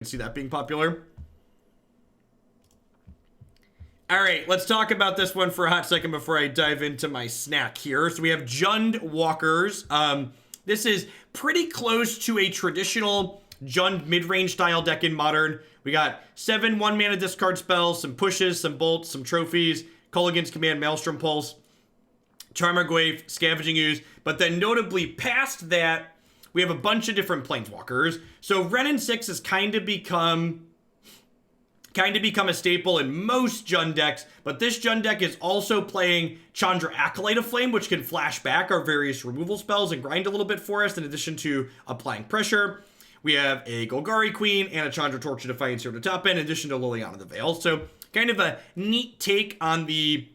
see that being popular. All right, let's talk about this one for a hot second before I dive into my snack here. So we have Jund Walkers. This is pretty close to a traditional Jund mid-range style deck in Modern. We got 7 1-mana discard spells, some pushes, some bolts, some trophies, Kolaghan's Command, Maelstrom Pulse, Tarmogoyf, Scavenging Ooze, but then notably past that, we have a bunch of different planeswalkers. So Wrenn and Six has kind of become a staple in most Jund decks, but this Jund deck is also playing Chandra, Acolyte of Flame, which can flash back our various removal spells and grind a little bit for us, in addition to applying pressure. We have a Golgari Queen and a Chandra Torch of Defiance here to top in addition to Liliana the Veil. So kind of a neat take on the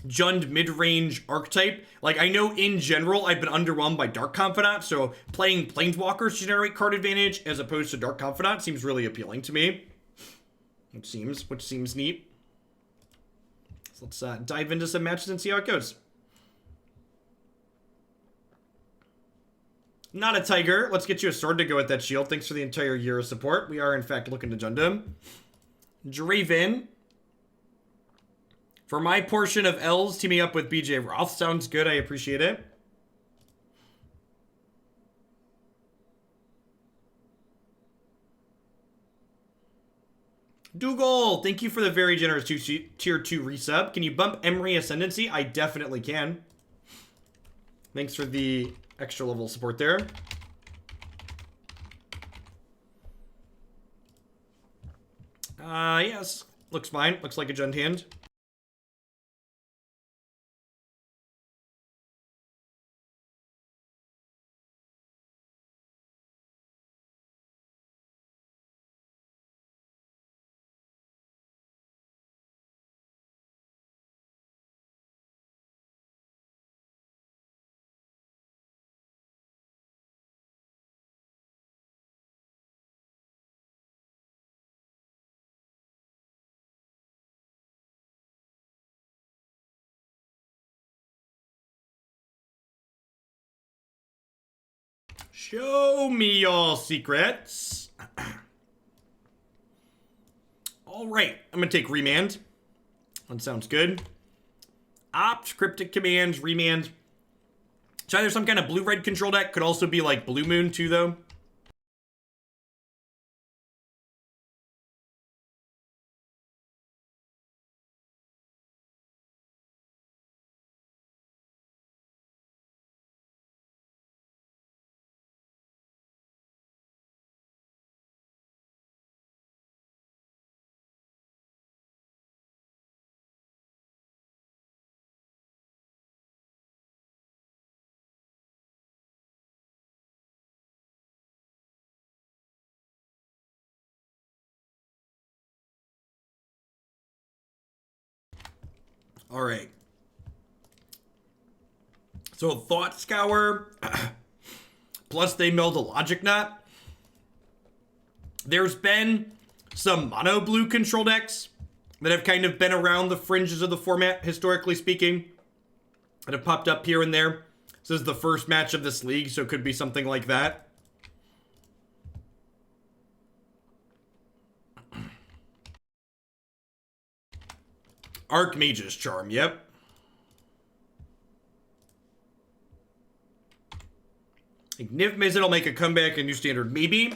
Jund mid-range archetype. Like, I know in general I've been underwhelmed by Dark Confidant, so playing Planeswalkers to generate card advantage as opposed to Dark Confidant seems really appealing to me. Which seems neat. So let's dive into some matches and see how it goes. Not a tiger. Let's get you a sword to go with that shield. Thanks for the entire year of support. We are, in fact, looking to Jundum. Draven. For my portion of L's, teaming up with BJ Roth. Sounds good. I appreciate it. Dougal, thank you for the very generous tier 2 resub. Can you bump Emery Ascendancy? I definitely can. Thanks for the extra level of support there. Yes. Looks fine. Looks like a Jund hand. Show me your secrets. All right, I'm gonna take Remand. That sounds good. Opt, Cryptic Commands, Remand. It's either some kind of blue-red control deck. Could also be like Blue Moon too, though. All right. So Thought Scour, plus they milled a Logic Knot. There's been some mono blue control decks that have kind of been around the fringes of the format, historically speaking, that have popped up here and there. This is the first match of this league, so it could be something like that. Archmage's Charm, yep. I think Niv Mizzet will make a comeback in New Standard, maybe.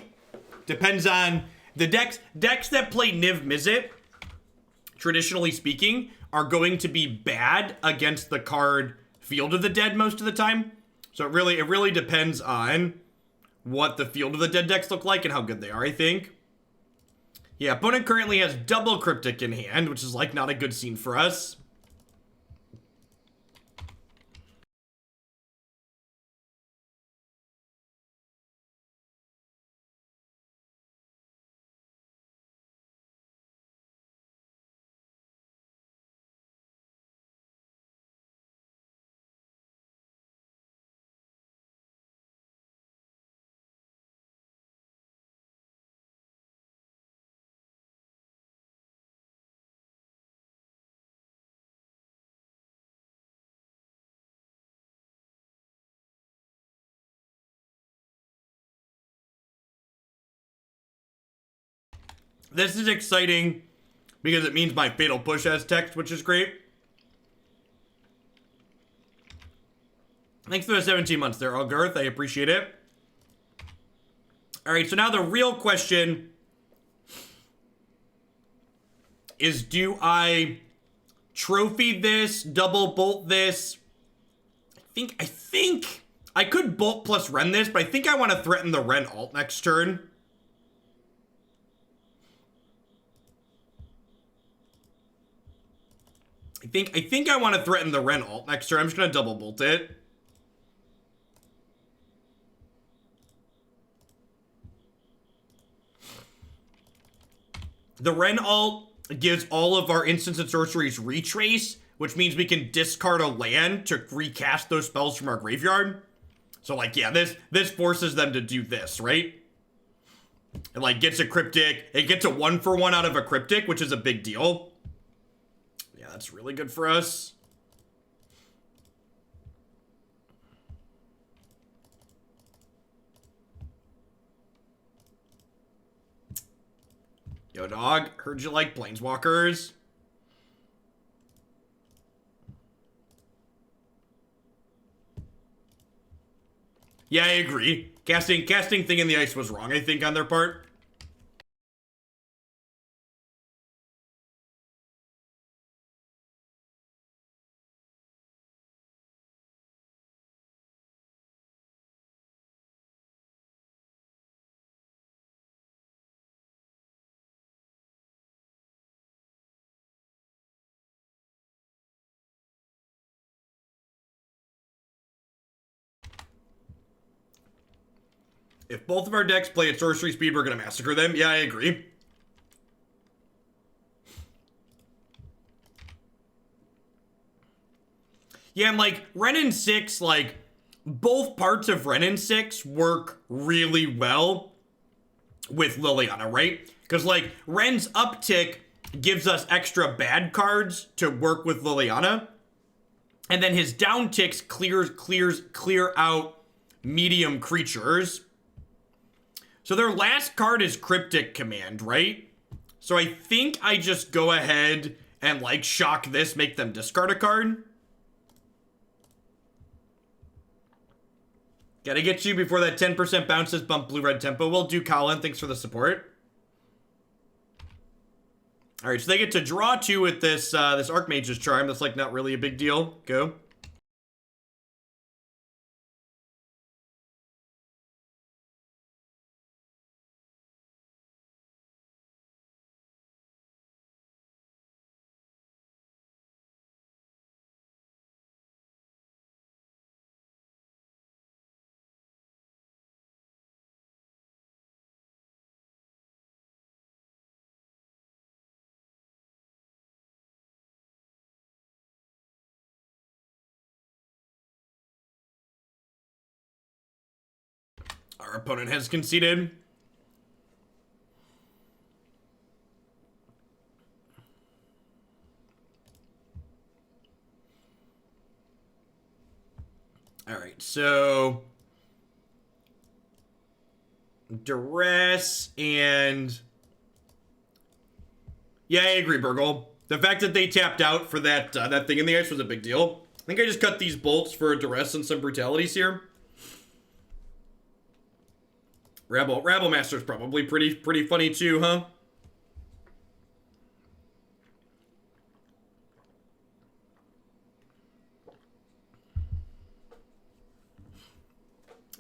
Depends on the decks. Decks that play Niv Mizzet, traditionally speaking, are going to be bad against the card Field of the Dead most of the time. So it really depends on what the Field of the Dead decks look like and how good they are, I think. Yeah, opponent currently has double Cryptic in hand, which is like not a good scene for us. This is exciting because it means my Fatal Push has text, which is great. Thanks for the 17 months there, Algarth. I appreciate it. All right, so now the real question is, do I trophy this, double bolt this? I think I could bolt plus Wrenn this, but I think I want to threaten the Wrenn alt next turn. I think I want to threaten the Wrenn alt next turn. I'm just going to double bolt it. The Wrenn alt gives all of our instants and sorceries retrace, which means we can discard a land to recast those spells from our graveyard. So, like, yeah, this forces them to do this, right? It, like, gets a cryptic. It gets a 1-for-1 out of a cryptic, which is a big deal. Yeah, that's really good for us. Yo, dog, heard you like planeswalkers. Yeah, I agree. Casting Thing in the Ice was wrong, I think, on their part. If both of our decks play at sorcery speed, we're going to massacre them. Yeah, I agree. Yeah, and like, Wrenn and Six, like, both parts of Wrenn and Six work really well with Liliana, right? Because, like, Wren's uptick gives us extra bad cards to work with Liliana. And then his downticks clear out medium creatures. So their last card is Cryptic Command, right? So I think I just go ahead and, like, shock this, make them discard a card. Gotta get you before that 10% bounces bump blue-red tempo. Will do, Colin. Thanks for the support. All right, so they get to draw 2 with this this Archmage's Charm. That's, like, not really a big deal. Go. Our opponent has conceded. All right, so Duress and... Yeah, I agree, Burgle. The fact that they tapped out for that that thing in the ice was a big deal. I think I just cut these bolts for Duress and some brutalities here. Rabblemaster's probably pretty funny too, huh?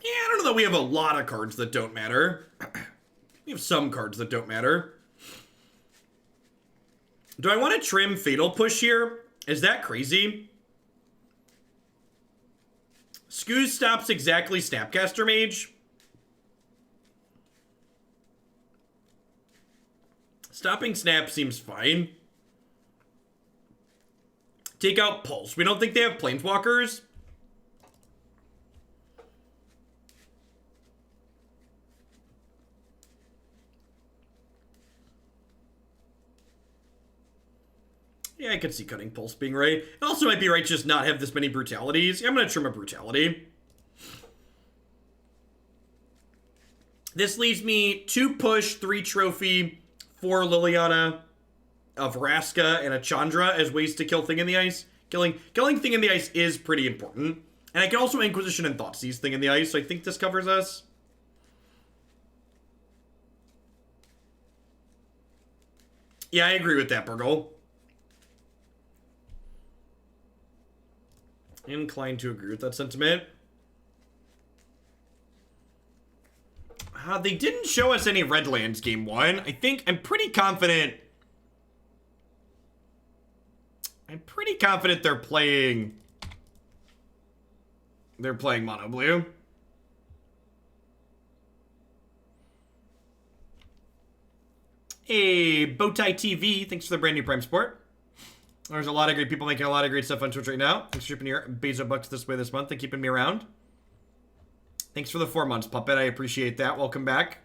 Yeah, I don't know that we have a lot of cards that don't matter. We have some cards that don't matter. Do I want to trim Fatal Push here? Is that crazy? Scooze stops exactly Snapcaster Mage. Stopping Snap seems fine. Take out Pulse. We don't think they have Planeswalkers. Yeah, I could see cutting Pulse being right. It also might be right to just not have this many brutalities. Yeah, I'm going to trim a brutality. This leaves me 2 push, 3 trophy, 4 Liliana, a Vraska, and a Chandra as ways to kill Thing in the Ice. Killing Thing in the Ice is pretty important. And I can also Inquisition and Thoughtseize Thing in the Ice, so I think this covers us. Yeah, I agree with that, Burgle. Inclined to agree with that sentiment. They didn't show us any Redlands game 1. I'm pretty confident. I'm pretty confident they're playing mono blue. Hey, Bowtie TV, thanks for the brand new Prime Sport. There's a lot of great people making a lot of great stuff on Twitch right now. Thanks for shipping your Bezo bucks this way this month and keeping me around. Thanks for the 4 months, Puppet. I appreciate that. Welcome back.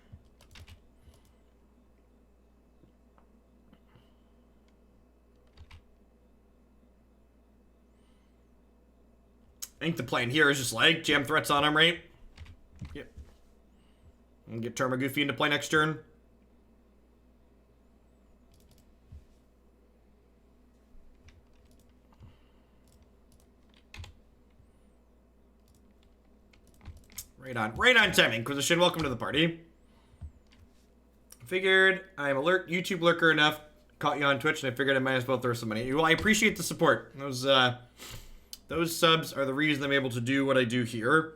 I think the plan here is just like jam threats on him, right? Yep. And get Tarmogoyf into play next turn. Right on time, Inquisition. Welcome to the party. Figured I'm alert YouTube lurker enough. Caught you on Twitch, and I figured I might as well throw some money at you. Well, I appreciate the support. Those subs are the reason I'm able to do what I do here.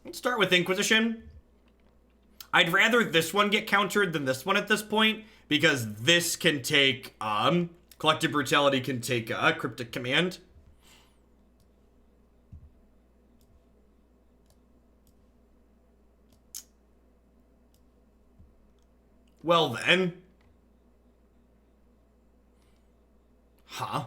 Let's start with Inquisition. I'd rather this one get countered than this one at this point, because this can take, Collective Brutality can take a Cryptic Command. Well then. Huh?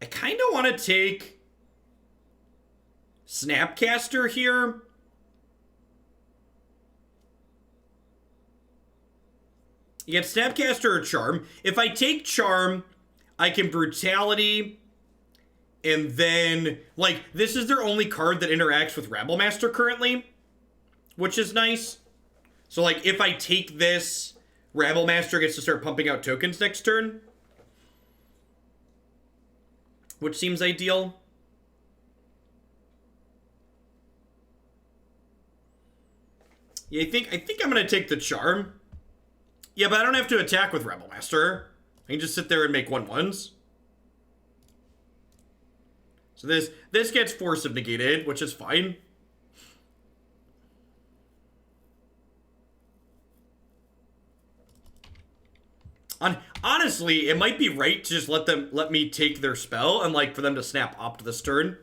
I kind of want to take Snapcaster here. You get Snapcaster or Charm. If I take Charm, I can Brutality. And then, like, this is their only card that interacts with Rabblemaster currently, which is nice. So, like, if I take this, Rabblemaster gets to start pumping out tokens next turn, which seems ideal. Yeah, I think I'm going to take the Charm. Yeah, but I don't have to attack with Rabblemaster. I can just sit there and make 1/1s. So this gets Force of Negated, which is fine. Honestly, it might be right to just let me take their spell and like for them to snap opt this turn.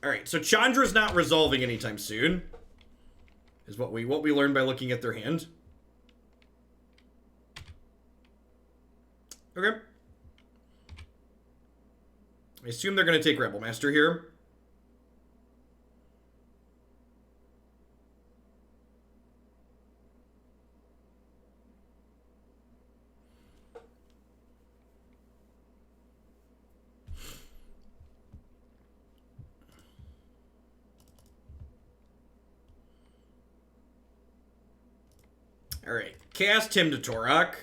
All right, so Chandra's not resolving anytime soon, is what we learned by looking at their hand. Okay. I assume they're going to take Rabblemaster here. All right. Cast him to Torok.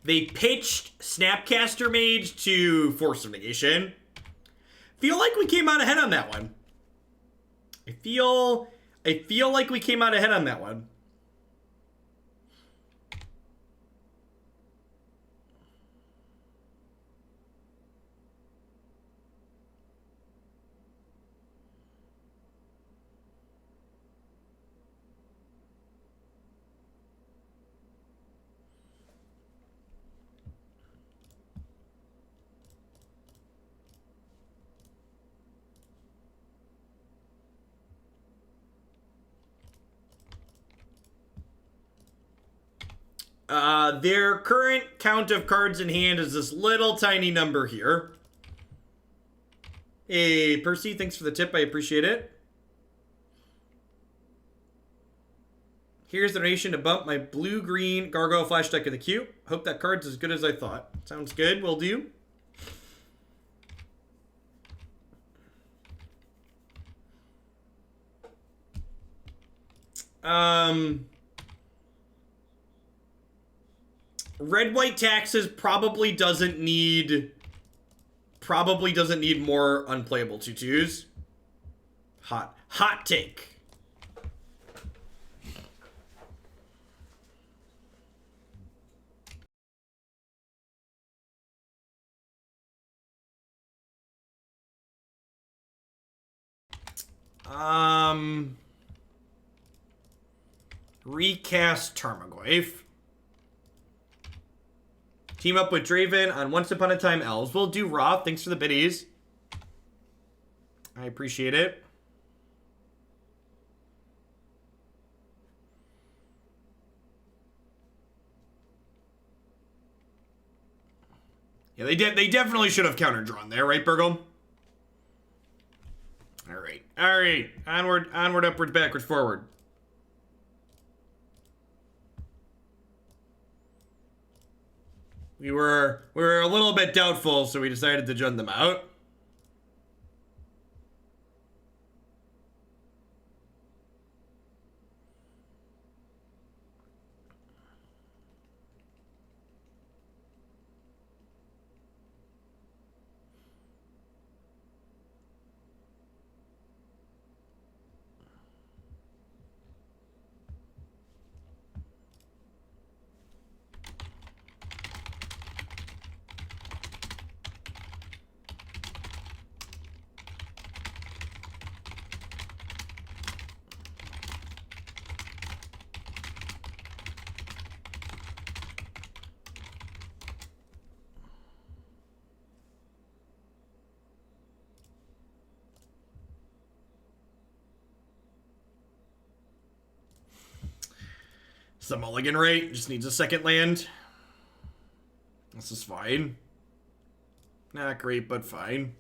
They pitched Snapcaster Mage to Force of Negation. Feel like we came out ahead on that one. I feel like we came out ahead on that one. Their current count of cards in hand is this little tiny number here. Hey, Percy, thanks for the tip. I appreciate it. Here's the donation to bump my blue-green Gargoyle Flash deck in the queue. Hope that card's as good as I thought. Sounds good. Will do. Red-white taxes probably doesn't need more unplayable tutus. Hot take. Recast Tarmogoyf. Team up with Draven on Once Upon a Time Elves. We'll do Roth. Thanks for the biddies. I appreciate it. Yeah, they definitely should have counter-drawn there, right, Burgle? All right. Onward, upwards, backwards, forward. We were a little bit doubtful, so we decided to jund them out. It's the mulligan rate. Just needs a second land. This is fine. Not great, but fine.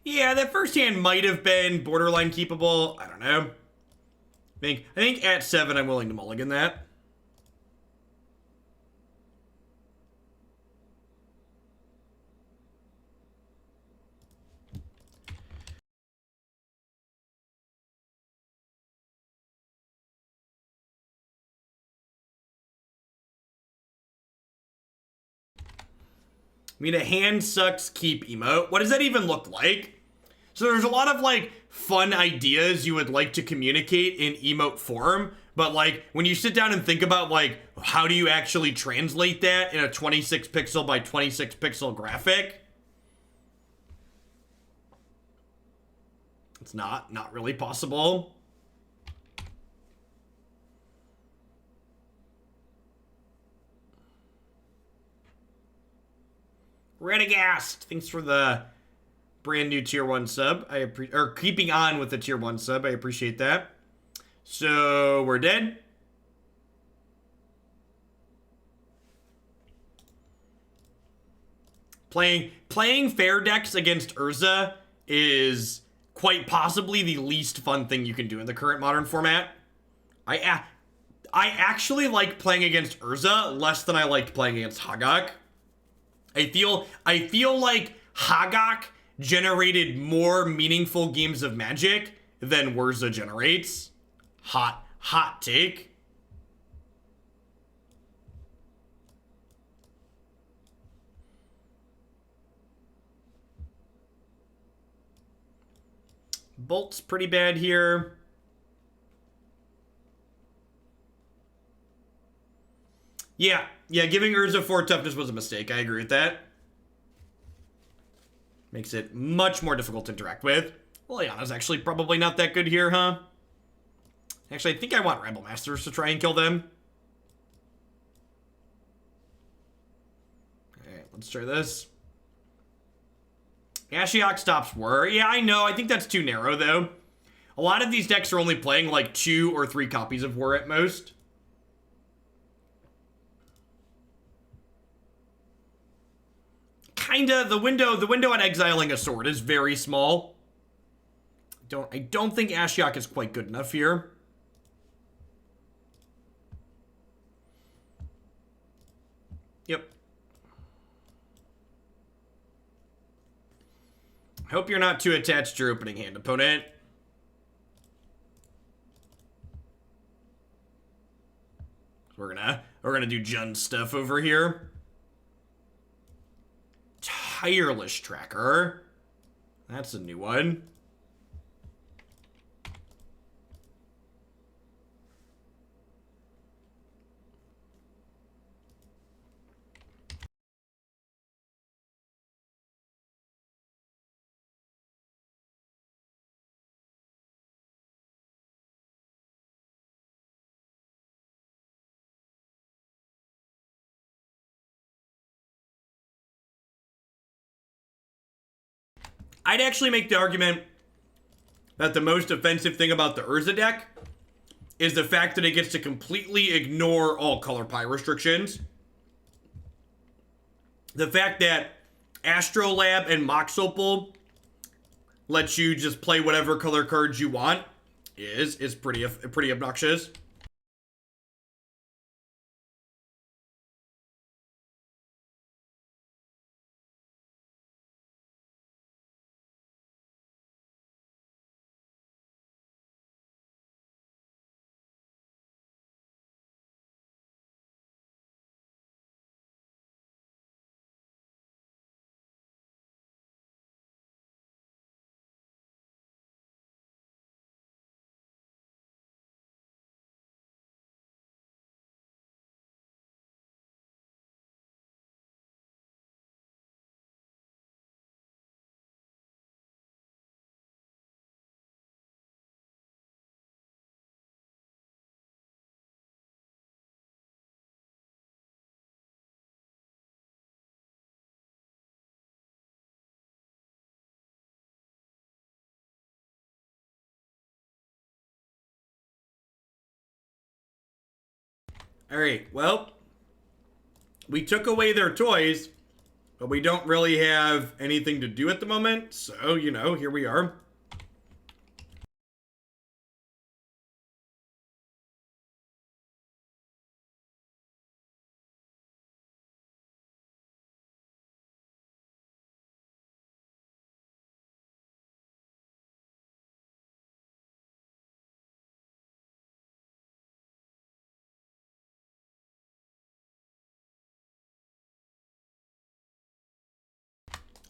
Yeah, that first hand might have been borderline keepable. I don't know. I think at 7, I'm willing to mulligan that. I mean, a hand sucks keep emote. What does that even look like? So there's a lot of, like, fun ideas you would like to communicate in emote form, but, like, when you sit down and think about, like, how do you actually translate that in a 26 pixel by 26 pixel graphic? It's not really possible. Redagast, thanks for the brand new tier 1 sub. Or keeping on with the tier 1 sub. I appreciate that. So we're dead. Playing fair decks against Urza is quite possibly the least fun thing you can do in the current modern format. I actually like playing against Urza less than I liked playing against Hagak. I feel like Hagak generated more meaningful games of Magic than Urza generates. Hot take. Bolt's pretty bad here. Yeah, giving Urza 4 toughness was a mistake. I agree with that. Makes it much more difficult to interact with. Liliana's actually probably not that good here, huh? Actually, I think I want Rabblmasters to try and kill them. Alright, let's try this. Ashiok stops Whir. Yeah, I know. I think that's too narrow, though. A lot of these decks are only playing like 2 or 3 copies of Whir at most. Kinda. The window on exiling a sword is very small. I don't think Ashiok is quite good enough here. Yep. I hope you're not too attached to your opening hand, opponent. We're gonna do Jund stuff over here. Tireless Tracker. That's a new one. I'd actually make the argument that the most offensive thing about the Urza deck is the fact that it gets to completely ignore all color pie restrictions. The fact that Astrolab and Mox Opal lets you just play whatever color cards you want is pretty obnoxious. All right, well, we took away their toys, but we don't really have anything to do at the moment. So, you know, here we are.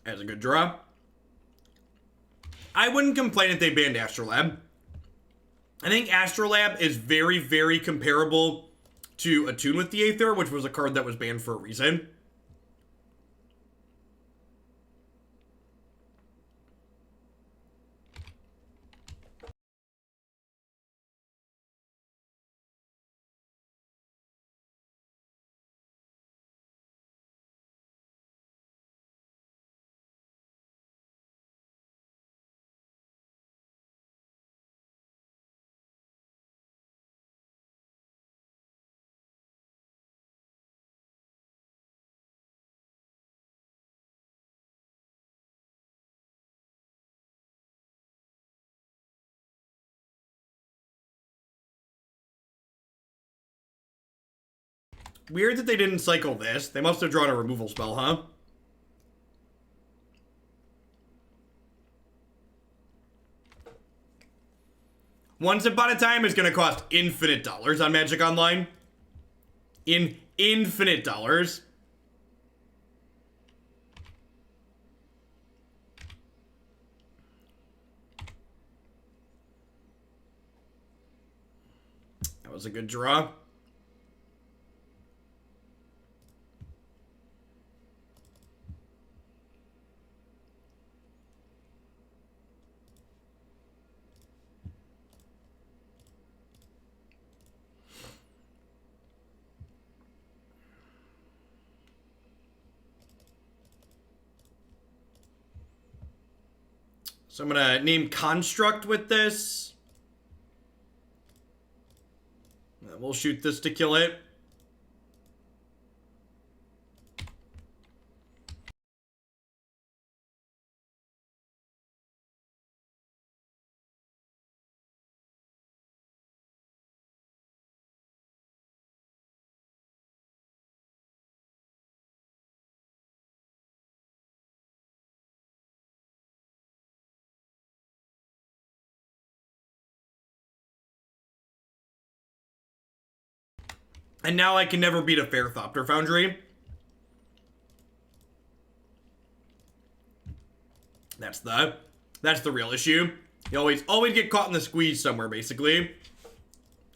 That's a good draw. I wouldn't complain if they banned Astrolab. I think Astrolab is very, very comparable to Attune with the Aether, which was a card that was banned for a reason. Weird that they didn't cycle this. They must have drawn a removal spell, huh? Once Upon a Time is going to cost infinite dollars on Magic Online. Infinite dollars. That was a good draw. So I'm gonna name Construct with this. We'll shoot this to kill it. And now I can never beat a Fair Thopter Foundry. That's the real issue. You always get caught in the squeeze somewhere, basically.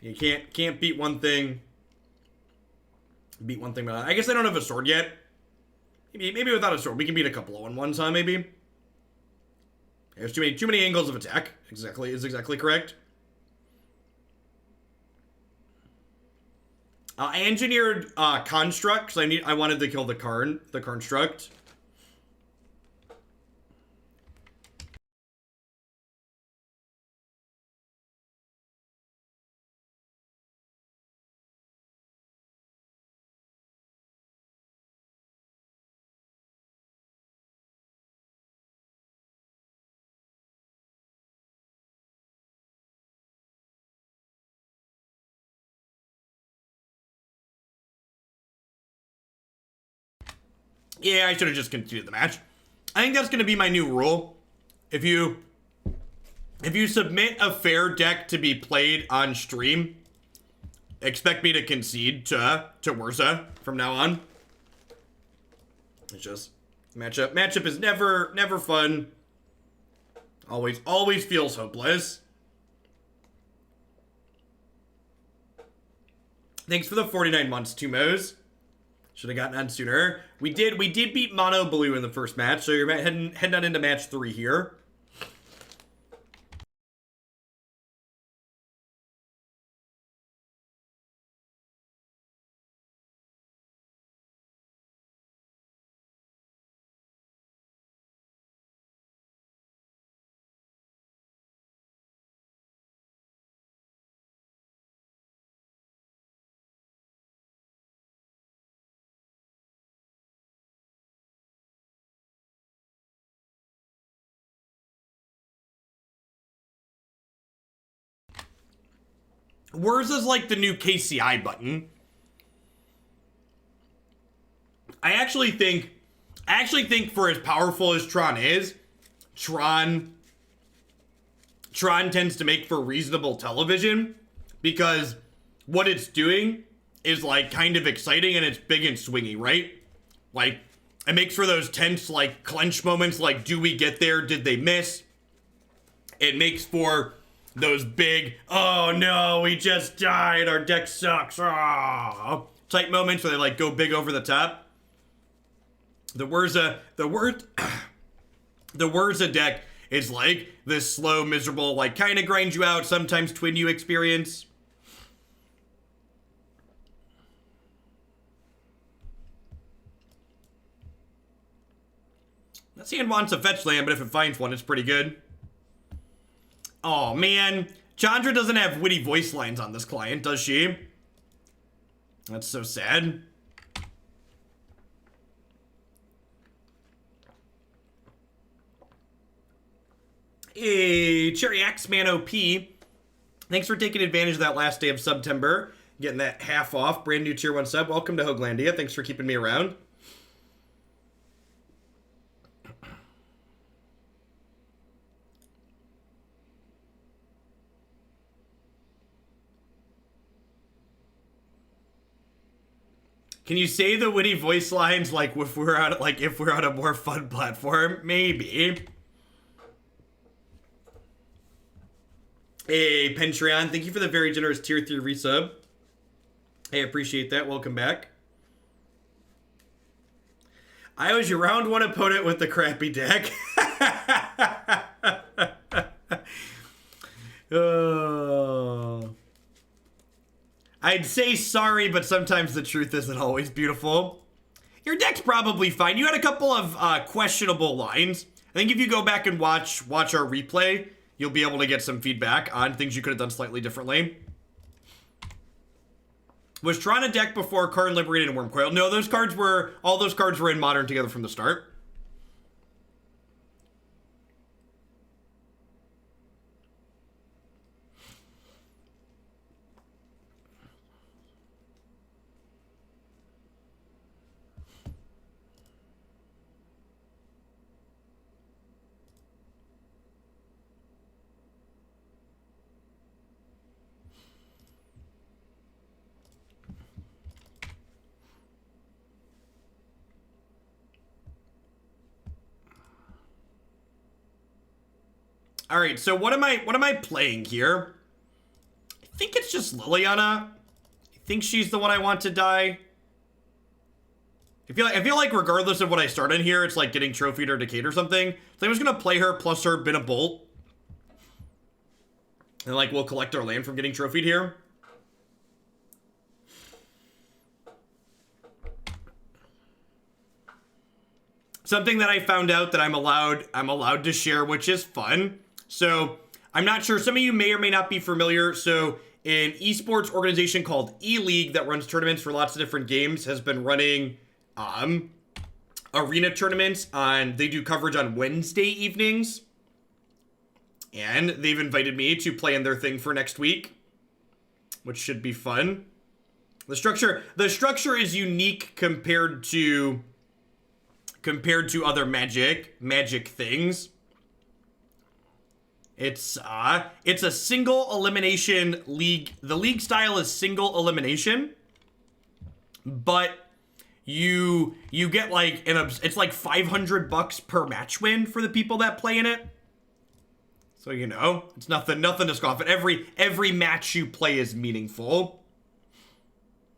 You can't beat one thing. Beat one thing, but I guess I don't have a sword yet. Maybe without a sword, we can beat a couple of 1/1s, huh? Maybe. There's too many angles of attack. Is exactly correct. I engineered Construct because I wanted to kill the Construct. Yeah, I should have just continued the match. I think that's going to be my new rule. If you submit a fair deck to be played on stream, expect me to concede to Urza from now on. It's just matchup is never fun. Always feels hopeless. Thanks for the 49 months, Tumos. Should have gotten on sooner. We did beat Mono Blue in the first match, so you're heading on into match 3 here. Urza's like the new KCI button. I actually think for as powerful as Tron is, Tron tends to make for reasonable television because what it's doing is like kind of exciting and it's big and swingy, right? Like it makes for those tense like clench moments like do we get there? Did they miss? It makes for those big, oh no, we just died, our deck sucks, type moments where they like go big over the top. The Urza deck is like this slow, miserable, like kind of grind you out, sometimes twin you experience. That hand wants a fetch land, but if it finds one, it's pretty good. Oh man, Chandra doesn't have witty voice lines on this client, does she? That's so sad. Hey, Cherry Axeman OP. Thanks for taking advantage of that last day of September. Getting that half off. Brand new tier 1 sub. Welcome to Hoaglandia. Thanks for keeping me around. Can you say the witty voice lines like if we're on a more fun platform? Maybe. Hey, Pentreon, thank you for the very generous tier 3 resub. Hey, appreciate that. Welcome back. I was your round 1 opponent with the crappy deck. Oh. I'd say sorry, but sometimes the truth isn't always beautiful. Your deck's probably fine. You had a couple of questionable lines. I think if you go back and watch our replay, you'll be able to get some feedback on things you could have done slightly differently. Was Tron a deck before Karn Liberated and Wormcoil? No, all those cards were in Modern together from the start. All right, so what am I playing here? I think it's just Liliana. I think she's the one I want to die. I feel like regardless of what I start in here, it's like getting trophied or decayed or something. So I'm just gonna play her plus her Bin of Bolt. And like we'll collect our land from getting trophied here. Something that I found out that I'm allowed to share, which is fun. So I'm not sure, some of you may or may not be familiar. So an esports organization called E-League that runs tournaments for lots of different games has been running arena tournaments they do coverage on Wednesday evenings. And they've invited me to play in their thing for next week, which should be fun. The structure is unique compared to other magic things. It's a single elimination league. The league style is single elimination, but you get like it's like $500 per match win for the people that play in it. So you know, it's nothing to scoff at. Every match you play is meaningful.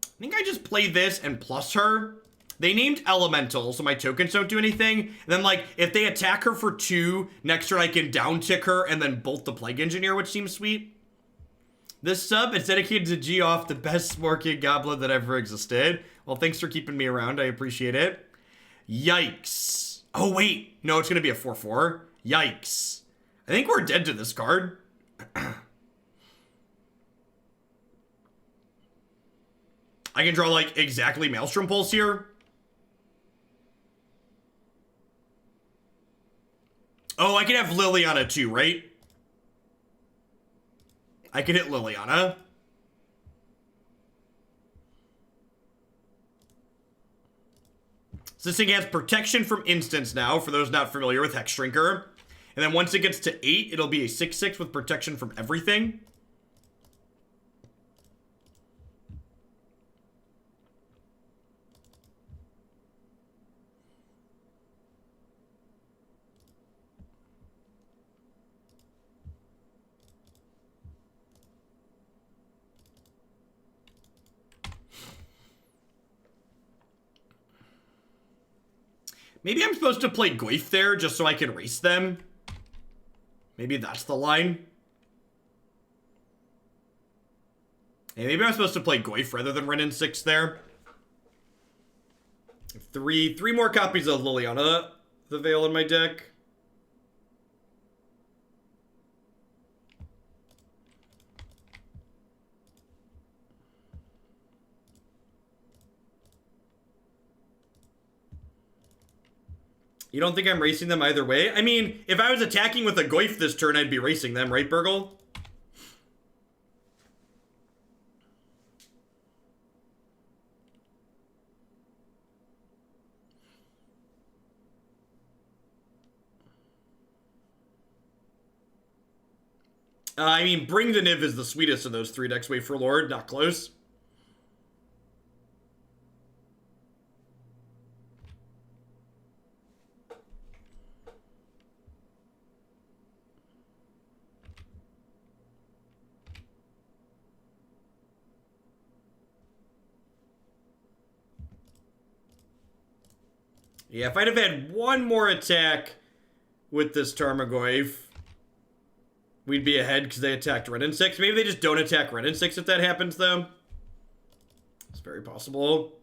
I think I just play this and plus her. They named Elemental, so my tokens don't do anything. And then, like, if they attack her for 2, next turn I can down-tick her and then bolt the Plague Engineer, which seems sweet. This sub is dedicated to Geoff, the best Morkian Goblin that ever existed. Well, thanks for keeping me around. I appreciate it. Yikes. Oh, wait. No, it's going to be a 4/4. Yikes. I think we're dead to this card. I can draw, like, exactly Maelstrom Pulse here. Oh, I can have Liliana too, right? I can hit Liliana. So this thing has protection from instants now, for those not familiar with Hexdrinker. And then once it gets to 8, it'll be a 6/6 with protection from everything. Maybe I'm supposed to play Goyf there just so I can race them. Maybe that's the line. Hey, maybe I'm supposed to play Goyf rather than Wrenn and Six there. Three more copies of Liliana, the Veil in my deck. You don't think I'm racing them either way? I mean, if I was attacking with a Goyf this turn, I'd be racing them, right, Burgle? I mean, Bring the Niv is the sweetest of those 3 decks. Wait for Lord, not close. Yeah, if I'd have had one more attack with this Tarmogoyf, we'd be ahead because they attacked Wrenn and Six. Maybe they just don't attack Wrenn and Six if that happens, though. It's very possible.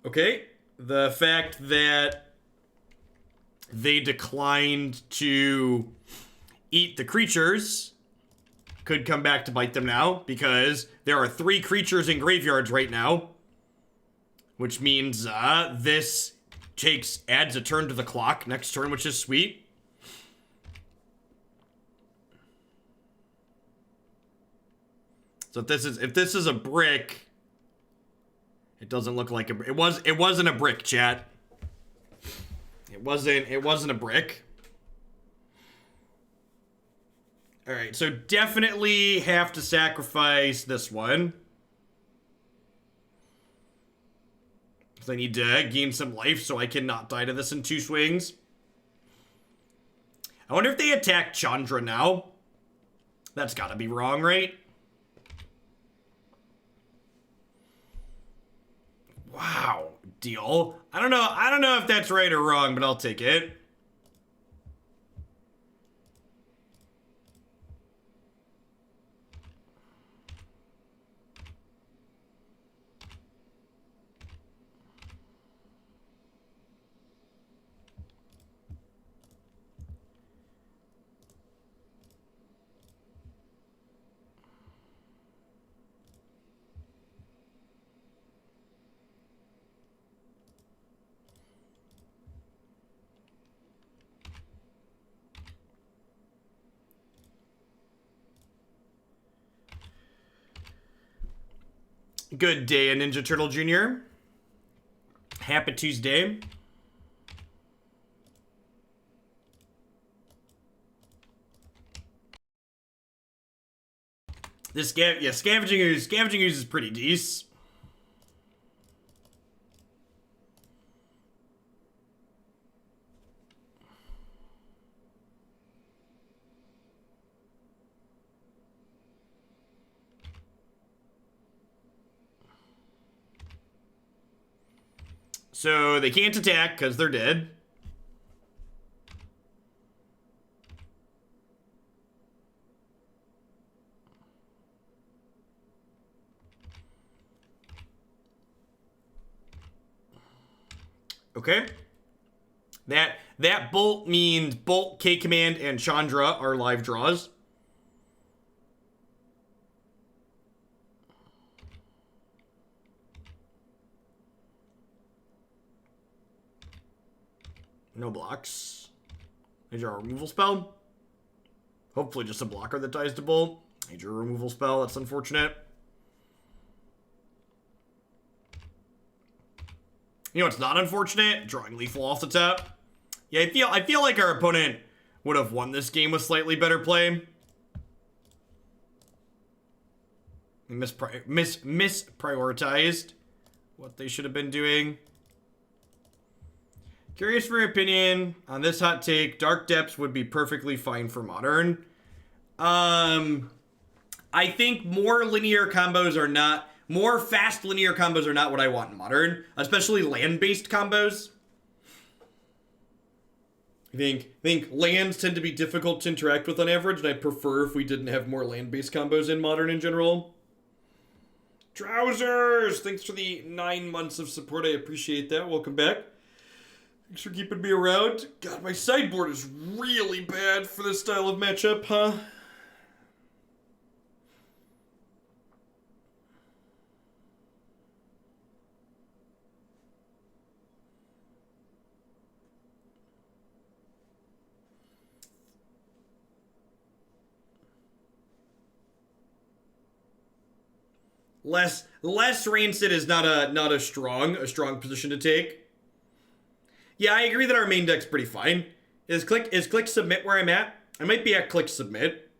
Okay. The fact that they declined to eat the creatures could come back to bite them now, because there are 3 creatures in graveyards right now, which means this adds a turn to the clock next turn, which is sweet. So if this is a brick, it doesn't look like it wasn't a brick, chat. It wasn't a brick. All right, so definitely have to sacrifice this one. Because I need to gain some life so I can not die to this in 2 swings. I wonder if they attack Chandra now. That's gotta be wrong, right? Wow, deal. I don't know if that's right or wrong, but I'll take it. Good day, Ninja Turtle Jr. Happy Tuesday. This Scavenging Ooze. Scavenging Ooze is pretty decent. So they can't attack because they're dead. Okay. That bolt means Bolt, K-Command, and Chandra are live draws. No blocks. Major removal spell. Hopefully just a blocker that dies to Bolt. Major removal spell, that's unfortunate. You know what's not unfortunate? Drawing Lethal off the top. Yeah, I feel like our opponent would have won this game with slightly better play. Misprioritized what they should have been doing. Curious for your opinion on this hot take. Dark Depths would be perfectly fine for Modern. I think more fast linear combos are not what I want in Modern, especially land-based combos. I think lands tend to be difficult to interact with on average, and I prefer if we didn't have more land-based combos in Modern in general. Trousers! Thanks for the 9 months of support. I appreciate that. Welcome back. Thanks for keeping me around. God, my sideboard is really bad for this style of matchup, huh? Less Rancid is not a strong position to take. Yeah, I agree that our main deck's pretty fine. Is click submit where I'm at? I might be at click submit.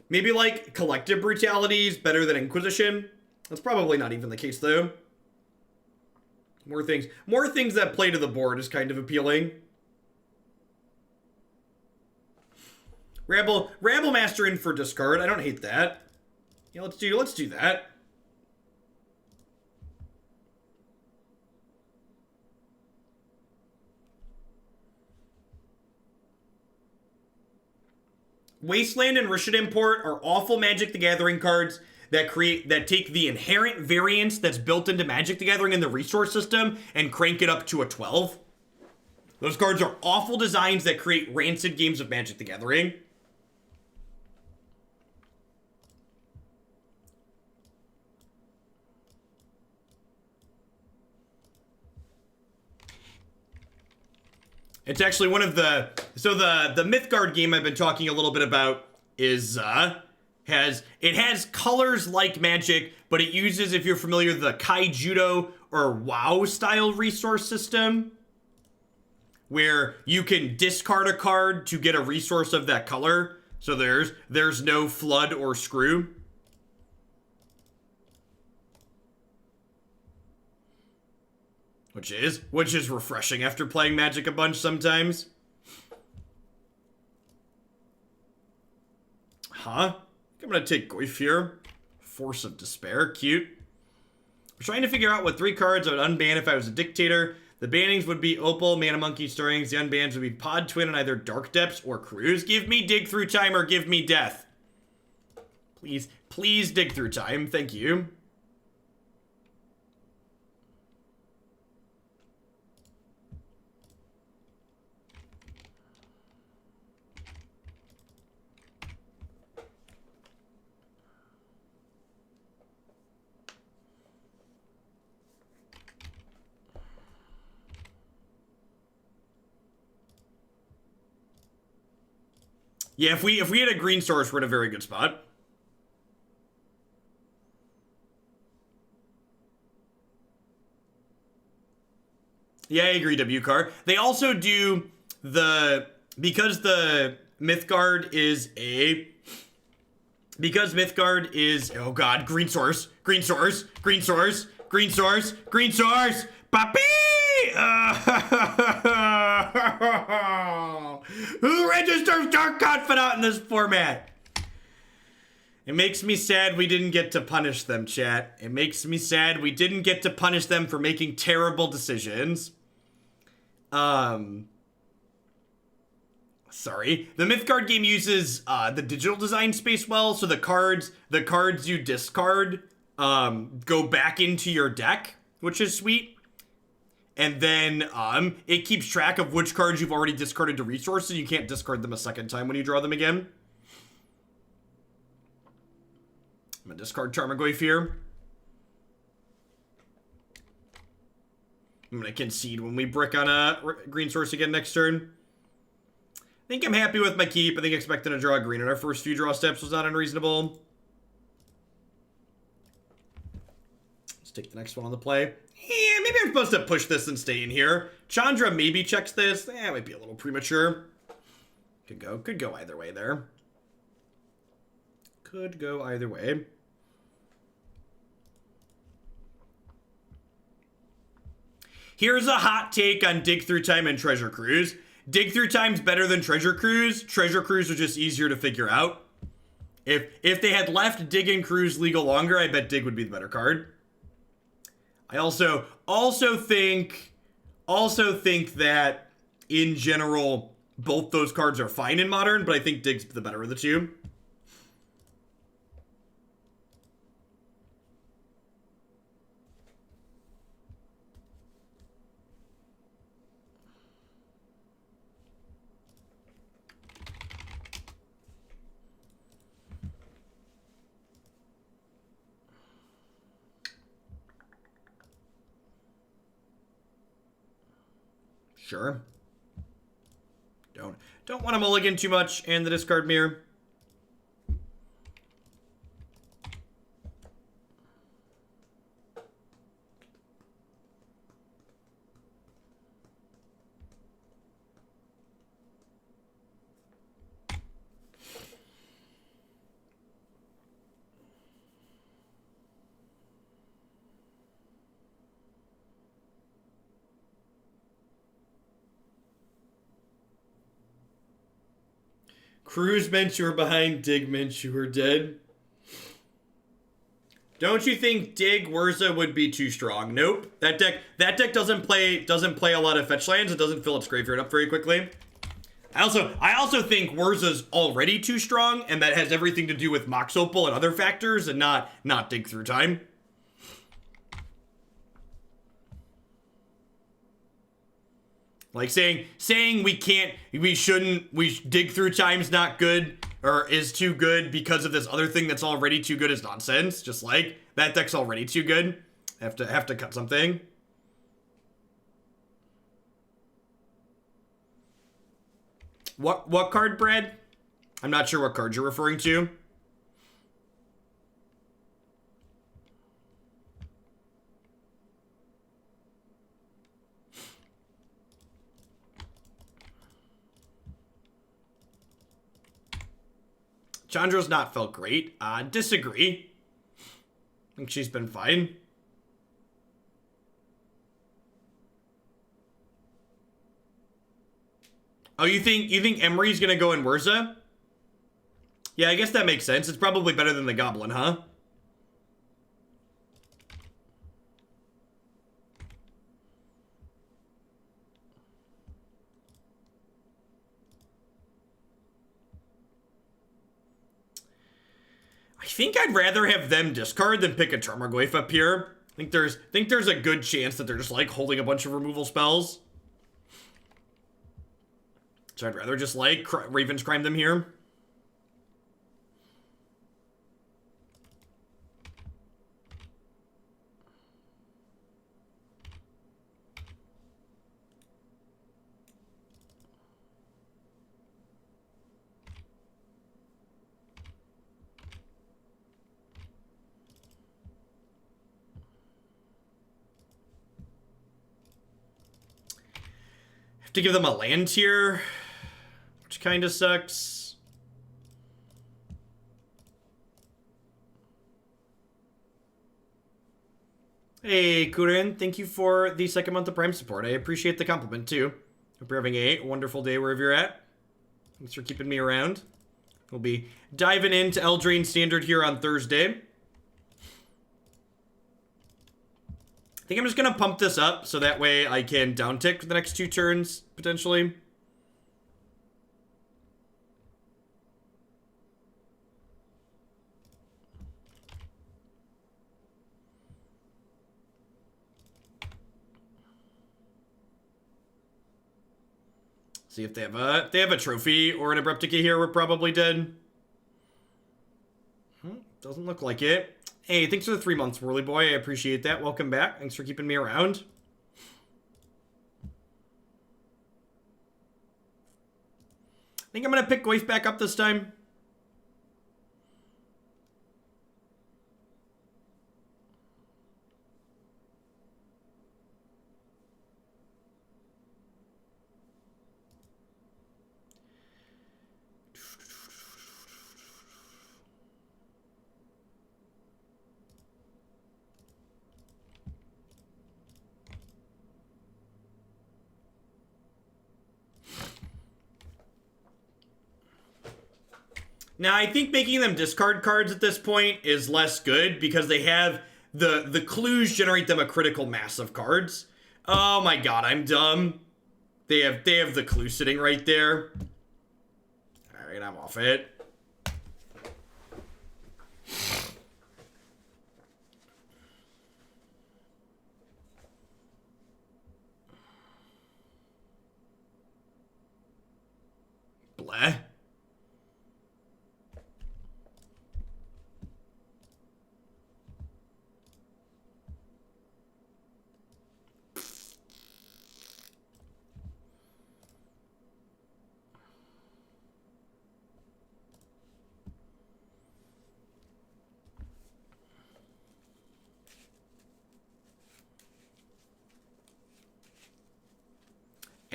Maybe like Collective Brutality is better than Inquisition. That's probably not even the case though. More things that play to the board is kind of appealing. Rabblemaster in for discard. I don't hate that. Yeah, let's do that. Wasteland and Rishid Import are awful Magic the Gathering cards that take the inherent variance that's built into Magic the Gathering in the resource system and crank it up to a 12. Those cards are awful designs that create rancid games of Magic the Gathering. It's actually one of the... So the Mythgard game I've been talking a little bit about is... has colors like Magic, but it uses, if you're familiar, the Kaijudo or WoW style resource system, where you can discard a card to get a resource of that color. So there's no flood or screw. Which is refreshing after playing Magic a bunch sometimes. Huh? I'm gonna take Goyf here. Force of Despair, cute. I'm trying to figure out what 3 cards I would unban if I was a dictator. The bannings would be Opal, Mana Monkey, Stirrings. The unbans would be Pod Twin and either Dark Depths or Cruise. Give me Dig Through Time or give me Death. Please Dig Through Time. Thank you. Yeah, if we had a green source, we're in a very good spot. Yeah, I agree, WCAR. They also do because Mythgard is oh god, green source. Papi! Who registers Dark Confidant in this format? It makes me sad we didn't get to punish them, chat. It makes me sad we didn't get to punish them for making terrible decisions. Sorry. The Mythgard game uses the digital design space well, so the cards you discard go back into your deck, which is sweet. And then it keeps track of which cards you've already discarded to resources. You can't discard them a second time when you draw them again. I'm gonna discard Tarmogoyf here. I'm gonna concede when we brick on a green source again next turn. I think I'm happy with my keep. I think expecting to draw a green in our first few draw steps was not unreasonable. Let's take the next one on the play. Yeah, maybe I'm supposed to push this and stay in here. Chandra maybe checks this. It might be a little premature. Could go either way there. Could go either way. Here's a hot take on Dig Through Time and Treasure Cruise. Dig Through Time's better than Treasure Cruise. Treasure Cruise was just easier to figure out. If they had left Dig and Cruise legal longer, I bet Dig would be the better card. I also think that in general both those cards are fine in Modern, but I think Dig's the better of the two. Sure. Don't want to mulligan too much and the discard mirror. Cruise meant you were behind, Dig meant you were dead. Don't you think Dig Wurza would be too strong? Nope. That deck doesn't play a lot of fetch lands. It doesn't fill its graveyard up very quickly. I also think Wurza's already too strong, and that has everything to do with Mox Opal and other factors, and not Dig Through Time. Like saying Dig Through Time's not good, or is too good because of this other thing that's already too good is nonsense. Just like, that deck's already too good. Have to cut something. What card, Brad? I'm not sure what card you're referring to. Chandra's not felt great. Disagree. I think she's been fine. Oh, you think Emery's gonna go in Wurza? Yeah, I guess that makes sense. It's probably better than the Goblin, huh? I think I'd rather have them discard than pick a Tarmogoyf up here. I think there's a good chance that they're just like holding a bunch of removal spells. So I'd rather just like Raven's Crime them here. Have to give them a land here, which kind of sucks. Hey, Kurin, thank you for the second month of Prime support. I appreciate the compliment, too. Hope you're having a wonderful day wherever you're at. Thanks for keeping me around. We'll be diving into Eldraine Standard here on Thursday. I think I'm just going to pump this up so that way I can downtick for the next 2 turns, potentially. See if they have a trophy or an Abrupt Decay here, we're probably dead. Doesn't look like it. Hey, thanks for the 3 months, Whirly Boy. I appreciate that. Welcome back. Thanks for keeping me around. I think I'm going to pick Goyf back up this time. Now, I think making them discard cards at this point is less good because they have the clues generate them a critical mass of cards. Oh my god, I'm dumb. They have the clue sitting right there. All right, I'm off it. Bleh.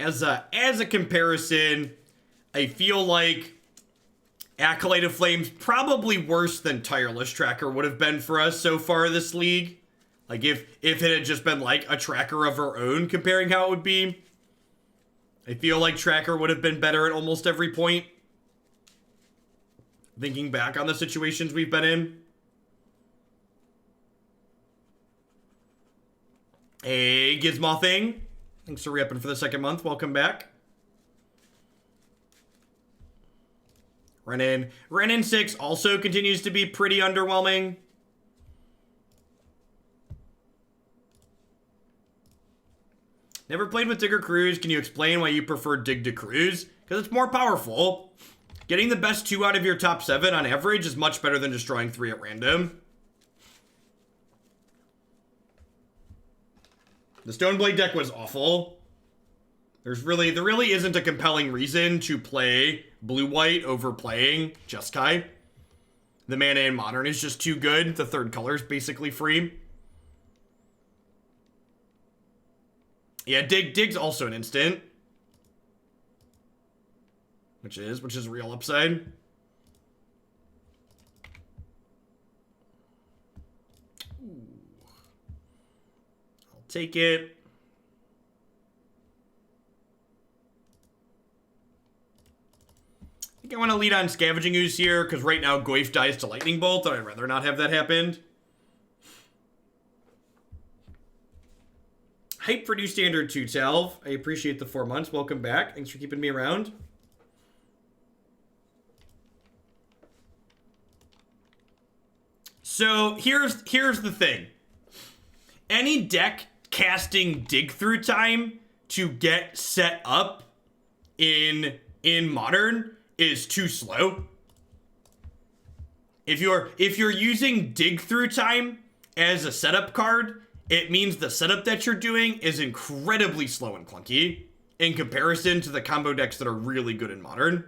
As a comparison, I feel like Acolyte of Flame's probably worse than Tireless Tracker would have been for us so far this league. Like, if it had just been, like, a tracker of our own comparing how it would be, I feel like Tracker would have been better at almost every point. Thinking back on the situations we've been in. Hey, Gizmothing. Thanks for re-upping for the second month. Welcome back. Wrenn and Six also continues to be pretty underwhelming. Never played with Dig or Cruise. Can you explain why you prefer Dig to Cruise? Because it's more powerful. Getting the best 2 out of your top 7 on average is much better than destroying 3 at random. The Stoneblade deck was awful. There really isn't a compelling reason to play blue-white over playing Jeskai. The mana in Modern is just too good. The 3rd color is basically free. Yeah, Dig's also an instant. Which is real upside. Ooh. I'll take it. I think I want to lead on Scavenging Ooze here, because right now Goyf dies to Lightning Bolt, and I'd rather not have that happen. Hype for new standard 212. I appreciate the 4 months. Welcome back. Thanks for keeping me around. So here's the thing. Any deck casting Dig Through Time to get set up in Modern is too slow. If you're using Dig Through Time as a setup card, it means the setup that you're doing is incredibly slow and clunky in comparison to the combo decks that are really good in Modern.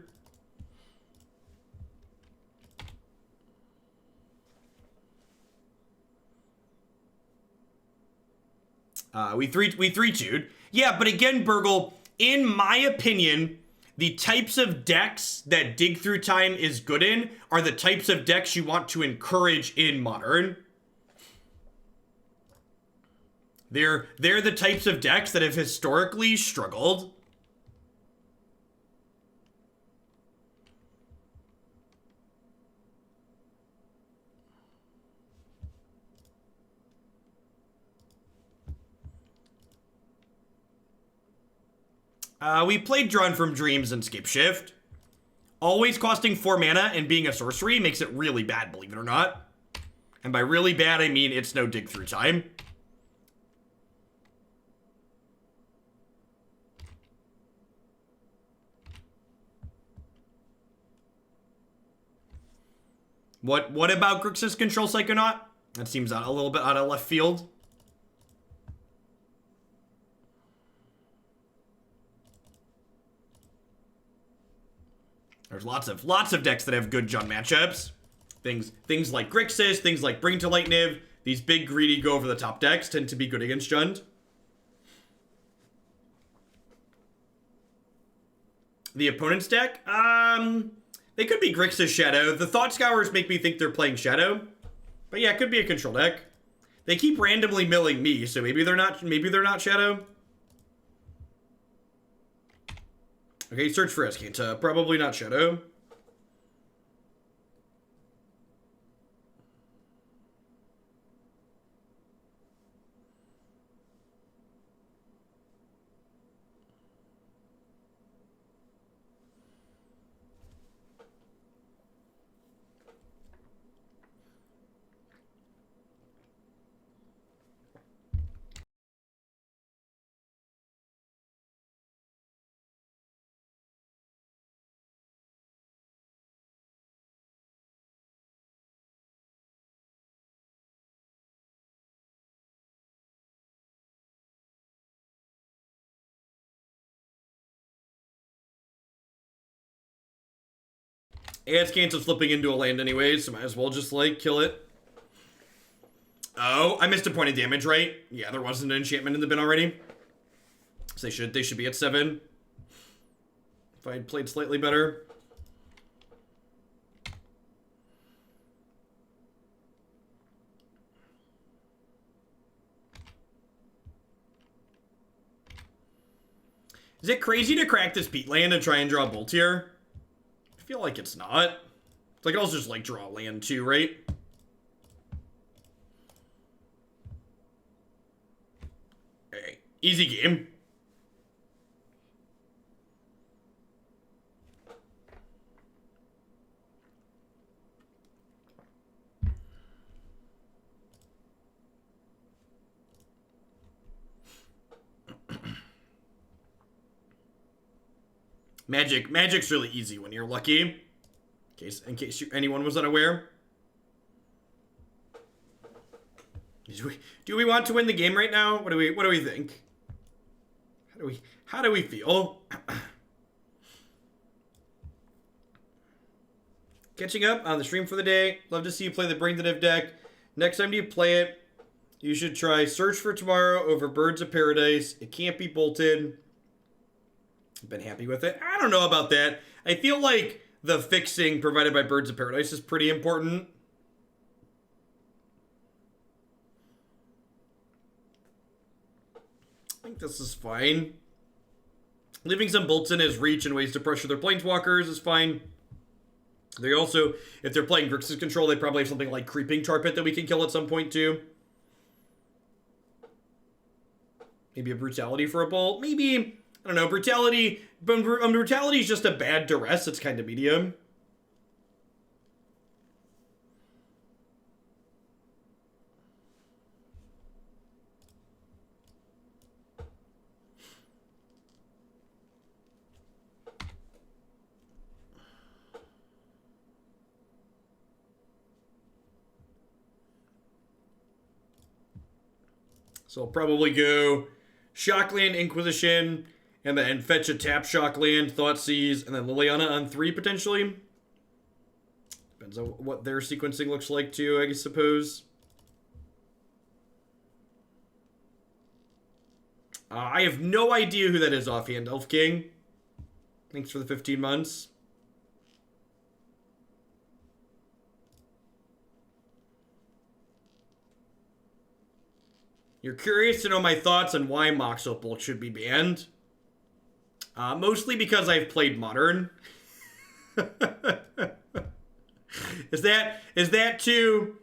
We 3-2'd. Yeah, but again, Burgle, in my opinion, the types of decks that Dig Through Time is good in are the types of decks you want to encourage in Modern. They're the types of decks that have historically struggled. We played Drawn from Dreams and Scapeshift. Always costing 4 mana and being a sorcery makes it really bad, believe it or not. And by really bad, I mean it's no Dig Through Time. What about Grixis Control Psychonaut? That seems a little bit out of left field. There's lots of decks that have good Jund matchups. Things like Grixis, things like Bring to Light Niv. These big greedy go over the top decks tend to be good against Jund. The opponent's deck? They could be Grixis Shadow. The Thought Scours make me think they're playing Shadow. But yeah, it could be a control deck. They keep randomly milling me, so maybe they're not Shadow. Okay, search for Escanta. Probably not Shadow. Escanta's flipping into a land anyways, so might as well just, like, kill it. Oh, I missed a point of damage, right? Yeah, there wasn't an enchantment in the bin already. So they should be at 7. If I had played slightly better. Is it crazy to crack this Peatland and try and draw a Bolt here? I feel like it's not. It's like I'll just, like, draw land too, right? Okay, easy game. Magic's really easy when you're lucky. In case anyone was unaware. Do we want to win the game right now? What do we think? How do we feel? Catching up on the stream for the day. Love to see you play the Bring the Div deck. Next time you play it, you should try Search for Tomorrow over Birds of Paradise. It can't be bolted. I've been happy with it. I don't know about that. I feel like the fixing provided by Birds of Paradise is pretty important. I think this is fine. Leaving some bolts in his reach and ways to pressure their planeswalkers is fine. They also, if they're playing Grixis control, they probably have something like Creeping Tar Pit that we can kill at some point too. Maybe a Brutality for a bolt. Maybe, I don't know, Brutality. Brutality is just a bad Duress. It's kind of medium. So I'll probably go Shockland, Inquisition, and then fetch a tap Shockland, Thoughtseize, and then Liliana on 3 potentially. Depends on what their sequencing looks like too, I suppose. I have no idea who that is offhand. Elf King. Thanks for the 15 months. You're curious to know my thoughts on why Mox Opal should be banned? Mostly because I've played Modern. Is that too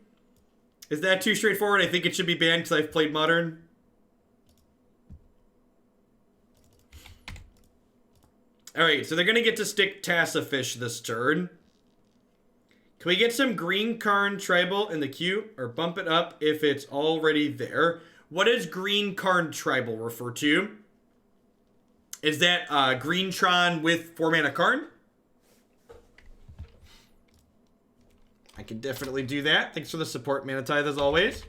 straightforward? I think it should be banned because I've played Modern. Alright, so they're going to get to stick Tassafish this turn. Can we get some Green Karn Tribal in the queue? Or bump it up if it's already there? What does Green Karn Tribal refer to? Is that Greentron with 4-mana Karn? I can definitely do that. Thanks for the support, Manatithe, as always.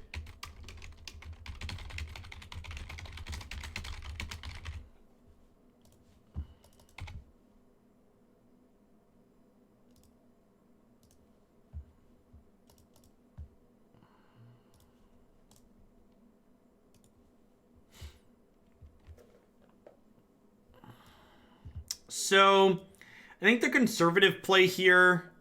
So, I think the conservative play here...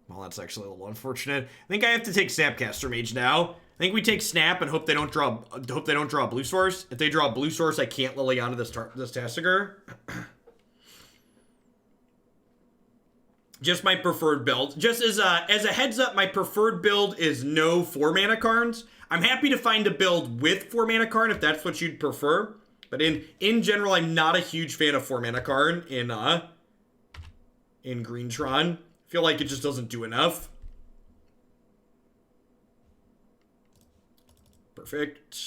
Well, that's actually a little unfortunate. I think I have to take Snapcaster Mage now. I think we take Snap and hope they don't draw a Blue Source. If they draw a Blue Source, I can't Liliana this Tasigur. Just my preferred build. Just as a heads up, my preferred build is no 4-mana Karns. I'm happy to find a build with 4-mana Karn if that's what you'd prefer. But in general, I'm not a huge fan of 4-mana Karn in Greentron. I feel like it just doesn't do enough. Perfect.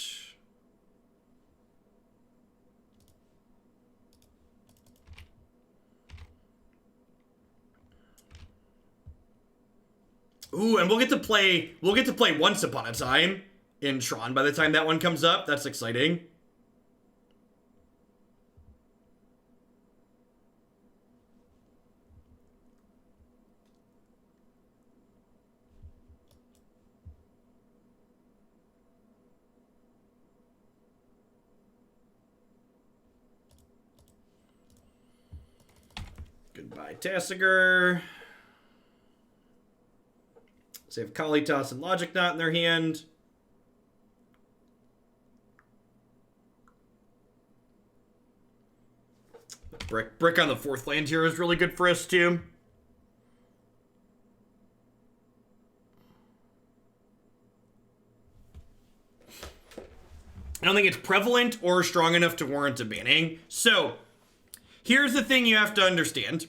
Ooh, and we'll get to play Once Upon a Time in Tron by the time that one comes up. That's exciting. Goodbye, Tasigur. So they have Kalitas and Logic Knot in their hand. Brick on the 4th land here is really good for us too. I don't think it's prevalent or strong enough to warrant a banning. So, here's the thing you have to understand.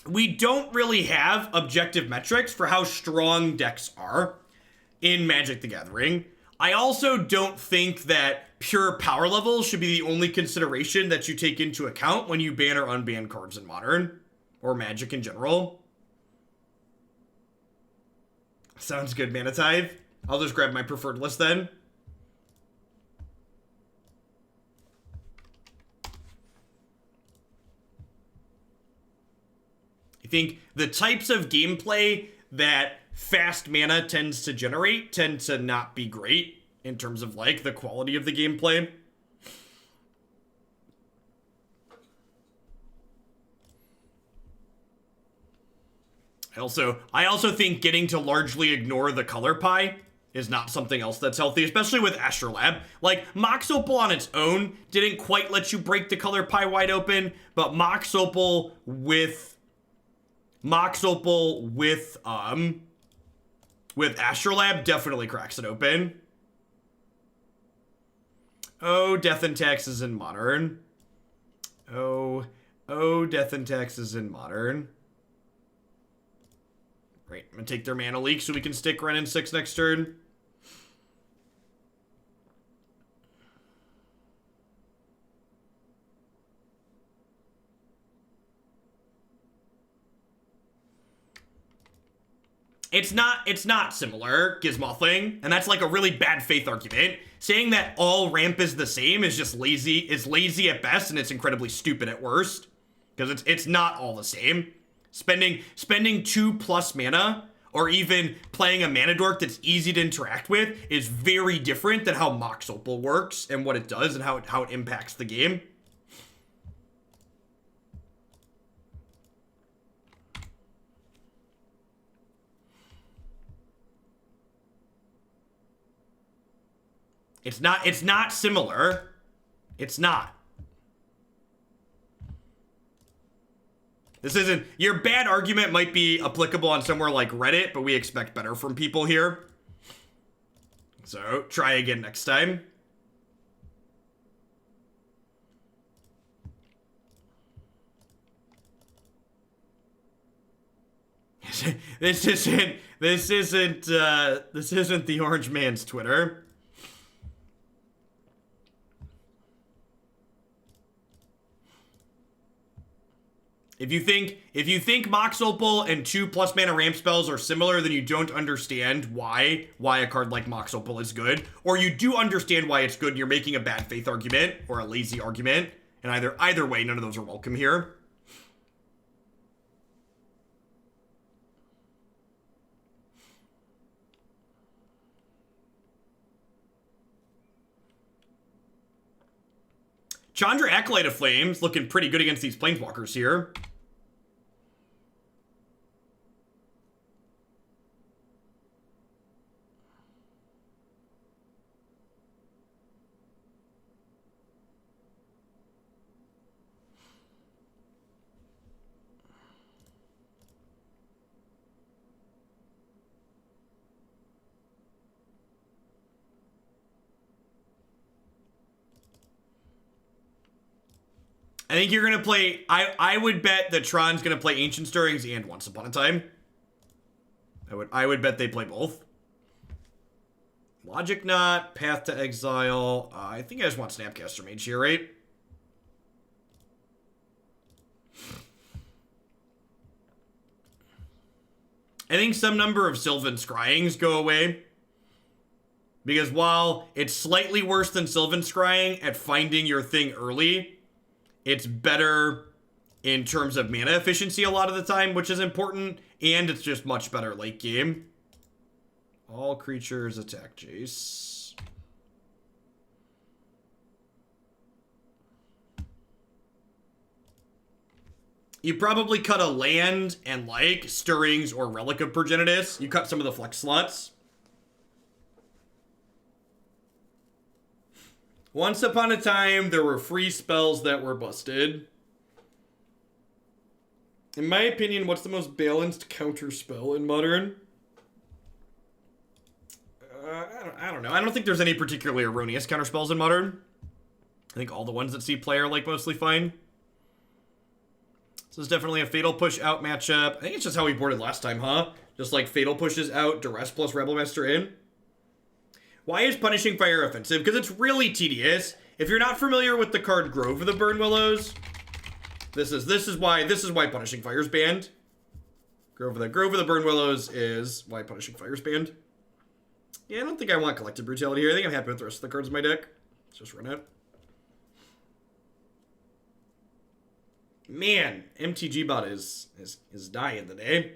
We don't really have objective metrics for how strong decks are in Magic the Gathering. I also don't think that pure power levels should be the only consideration that you take into account when you ban or unban cards in Modern, or Magic in general. Sounds good, Manative. I'll just grab my preferred list then. I think the types of gameplay that fast mana tends to generate tend to not be great in terms of like the quality of the gameplay. I also think getting to largely ignore the color pie is not something else that's healthy, especially with Astrolabe. Like, Mox Opal on its own didn't quite let you break the color pie wide open, but Mox Opal with Astrolabe definitely cracks it open. Oh, Death and Taxes in Modern. Oh, Death and Taxes in Modern. Great, I'm gonna take their mana leak so we can stick Wrenn and Six next turn. It's not similar, Gizmothling, and that's like a really bad faith argument. Saying that all ramp is the same is just lazy at best, and it's incredibly stupid at worst. Because it's not all the same. Spending 2+ mana, or even playing a mana dork that's easy to interact with, is very different than how Mox Opal works and what it does and how it impacts the game. It's not similar. It's not. This isn't, your bad argument might be applicable on somewhere like Reddit, but we expect better from people here. So, try again next time. This isn't the Orange Man's Twitter. If you think Mox Opal and 2+ mana ramp spells are similar, then you don't understand why a card like Mox Opal is good, or you do understand why it's good and you're making a bad faith argument or a lazy argument, and either way, none of those are welcome here. Chandra, Acolyte of Flames, looking pretty good against these Planeswalkers here. I think you're going to play... I would bet that Tron's going to play Ancient Stirrings and Once Upon a Time. I would bet they play both. Logic Knot, Path to Exile. I think I just want Snapcaster Mage here, right? I think some number of Sylvan Scryings go away. Because while it's slightly worse than Sylvan Scrying at finding your thing early... It's better in terms of mana efficiency a lot of the time, which is important, and it's just much better late game. All creatures attack Jace. You probably cut a land and like Stirrings or Relic of Progenitus. You cut some of the flex slots. Once upon a time, there were free spells that were busted. In my opinion, what's the most balanced counter spell in Modern? I don't know. I don't think there's any particularly erroneous counter spells in Modern. I think all the ones that see play are like mostly fine. This is definitely a Fatal Push out matchup. I think it's just how we boarded last time, huh? Just like Fatal Pushes out, Duress plus Rabblemaster in. Why is Punishing Fire offensive? Because it's really tedious. If you're not familiar with the card Grove of the Burn Willows, this is why Punishing Fire is banned. Grove of the Burn Willows is why Punishing Fire is banned. Yeah, I don't think I want Collective Brutality here. I think I'm happy with the rest of the cards in my deck. Let's just run it. Man, MTG bot is dying today.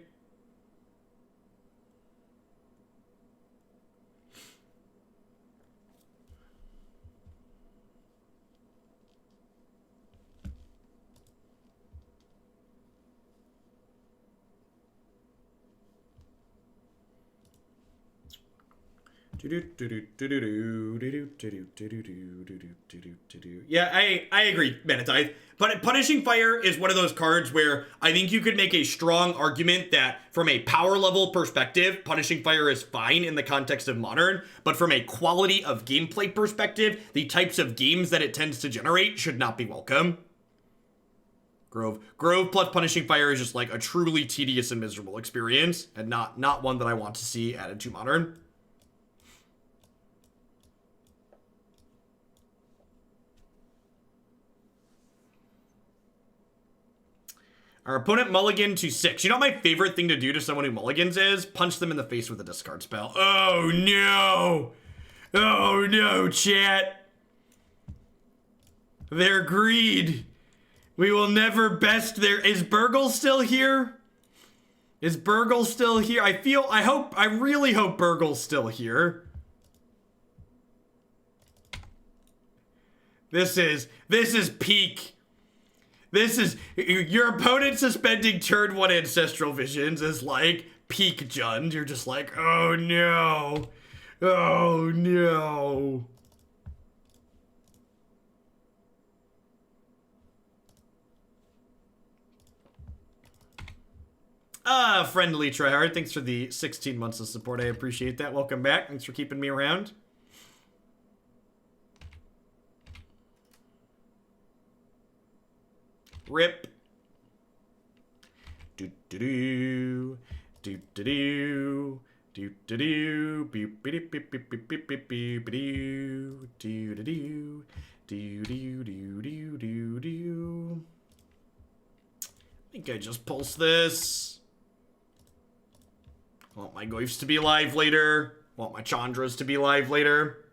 Yeah, I agree, Menatithe. But Punishing Fire is one of those cards where I think you could make a strong argument that from a power level perspective, Punishing Fire is fine in the context of Modern, but from a quality of gameplay perspective, the types of games that it tends to generate should not be welcome. Grove plus Punishing Fire is just like a truly tedious and miserable experience, and not one that I want to see added to Modern. Our opponent mulligan to 6. You know what my favorite thing to do to someone who mulligans is? Punch them in the face with a discard spell. Oh no! Oh no, chat! Their greed! We will never best their... Is Burgle still here? Is Burgle still here? I really hope Burgle's still here. This is peak. This is, your opponent suspending turn 1 Ancestral Visions is like peak Jund. You're just like, oh no. Oh no. Friendly tryhard, thanks for the 16 months of support. I appreciate that. Welcome back. Thanks for keeping me around. Rip. Do do do do do do do do do beep beep beep beep beep beep beep beep do do do do do do do do do. I think I just pulse this. Want my Goyfs to be live later. Want my Chandras to be live later.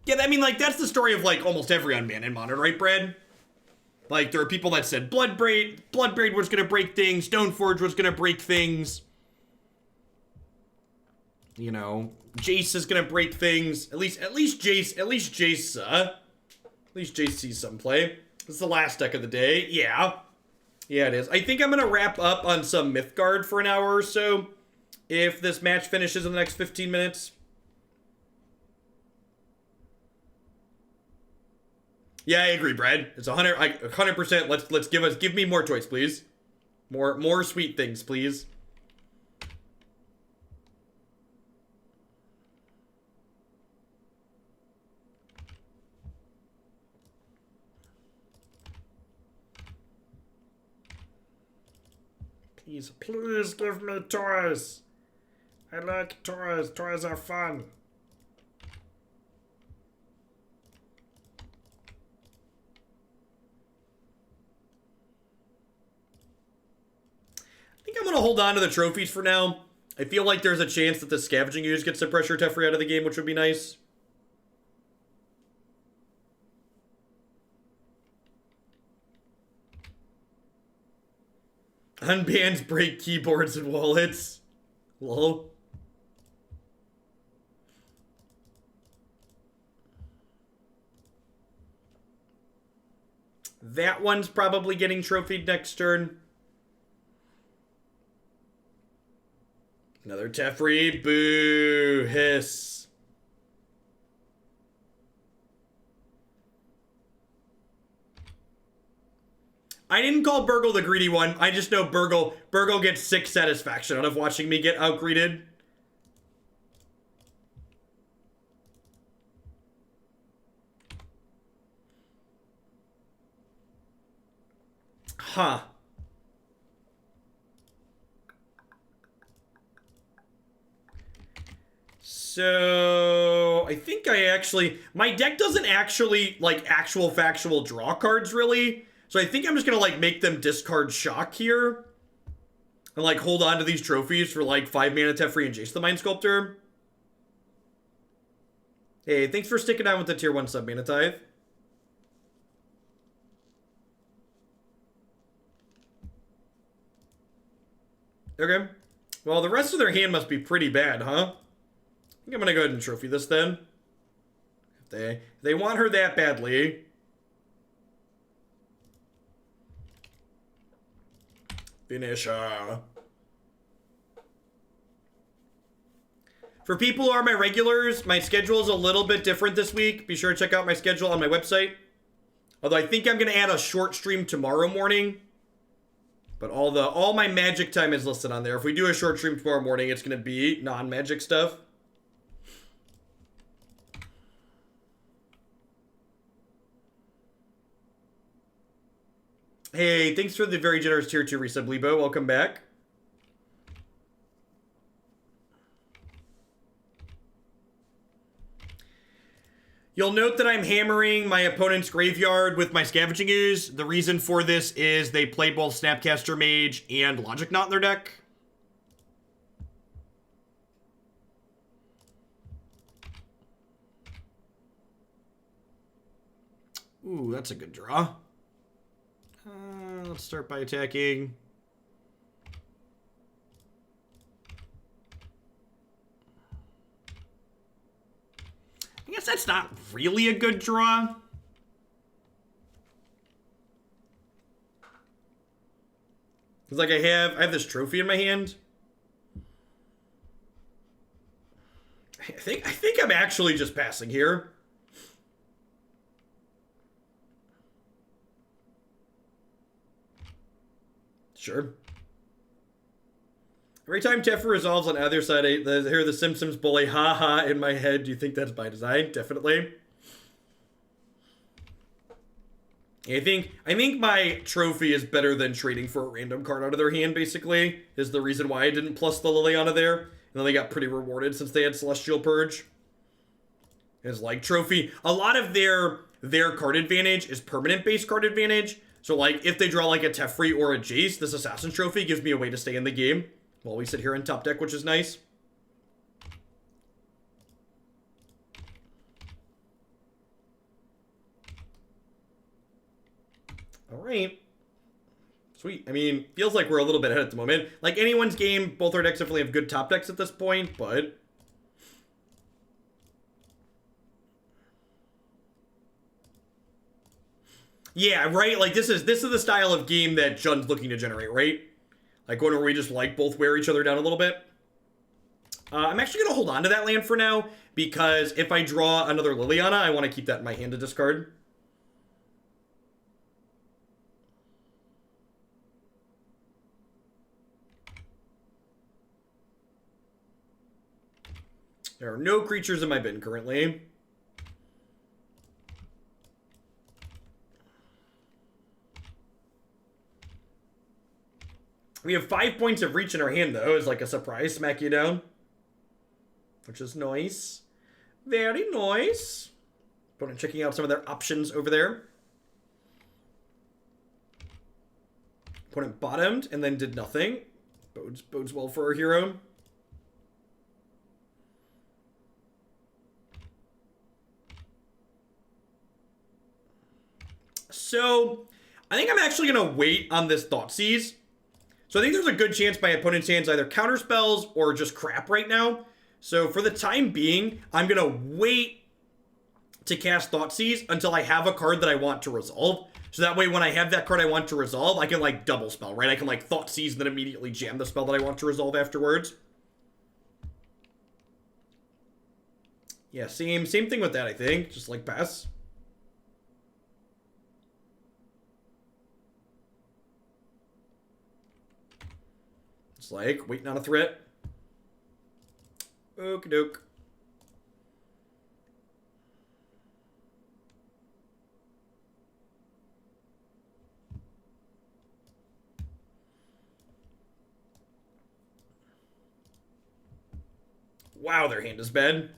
Yeah, I mean, like, that's the story of, like, almost every unban in Modern, right, Brad? Like, there are people that said Bloodbraid was gonna break things, Stoneforge was gonna break things. You know, Jace is gonna break things. At least Jace sees some play. This is the last deck of the day. Yeah. Yeah, it is. I think I'm gonna wrap up on some Mythgard for an hour or so, if this match finishes in the next 15 minutes. Yeah, I agree, Brad. It's 100%. Let's give me more choice, please. More sweet things, please. Please give me toys. I like toys. Toys are fun. I think I'm going to hold on to the trophies for now. I feel like there's a chance that the Scavenging Ooze gets the pressure Teferi out of the game, which would be nice. Unbans break keyboards and wallets. Lol. That one's probably getting trophied next turn. Another Teferi. Boo. Hiss. I didn't call Burgle the greedy one. I just know Burgle gets 6 satisfaction out of watching me get out-greeted. Huh. So I think my deck doesn't actually like actual factual draw cards really. So I think I'm just gonna like make them discard Shock here. And like hold on to these trophies for like 5 mana Teferi and Jace the Mind Sculptor. Hey, thanks for sticking on with the tier 1 sub, Mana Tithe. Okay. Well, the rest of their hand must be pretty bad, huh? I think I'm gonna go ahead and trophy this then. If they want her that badly. Finish her. For people who are my regulars, my schedule is a little bit different this week. Be sure to check out my schedule on my website. Although I think I'm going to add a short stream tomorrow morning. But all my Magic time is listed on there. If we do a short stream tomorrow morning, it's going to be non-Magic stuff. Hey, thanks for the very generous tier 2 resub, Lebo. Welcome back. You'll note that I'm hammering my opponent's graveyard with my Scavenging Ooze. The reason for this is they play both Snapcaster Mage and Logic Knot in their deck. Ooh, that's a good draw. Let's start by attacking. I guess that's not really a good draw. It's like I have this trophy in my hand. I think I'm actually just passing here. Sure. Every time Teferi resolves on either side, I hear the Simpsons bully ha in my head. Do you think that's by design? Definitely. I think my trophy is better than trading for a random card out of their hand, basically, is the reason why I didn't plus the Liliana there. And then they got pretty rewarded since they had Celestial Purge. It's like trophy. A lot of their card advantage is permanent-based card advantage. So, like, if they draw, like, a Teferi or a Jace, this Assassin's Trophy gives me a way to stay in the game while we sit here in top deck, which is nice. All right. Sweet. I mean, feels like we're a little bit ahead at the moment. Like anyone's game, both our decks definitely have good top decks at this point, but... yeah, right? Like, this is the style of game that Jund's looking to generate, right? Like, one where we just, like, both wear each other down a little bit. I'm actually going to hold on to that land for now, because if I draw another Liliana, I want to keep that in my hand to discard. There are no creatures in my bin currently. We have 5 points of reach in our hand, though, as like a surprise smack you down. Which is nice. Very nice. Opponent checking out some of their options over there. Opponent bottomed and then did nothing. Bodes well for our hero. So, I think I'm actually going to wait on this Thoughtseize. So I think there's a good chance my opponent's hand's either counterspells or just crap right now. So for the time being, I'm going to wait to cast Thoughtseize until I have a card that I want to resolve. So that way when I have that card I want to resolve, I can like double spell, right? I can like Thoughtseize and then immediately jam the spell that I want to resolve afterwards. Yeah, same thing with that, I think. Just like pass. It's like waiting on a threat. Okie doke. Wow, their hand is bad.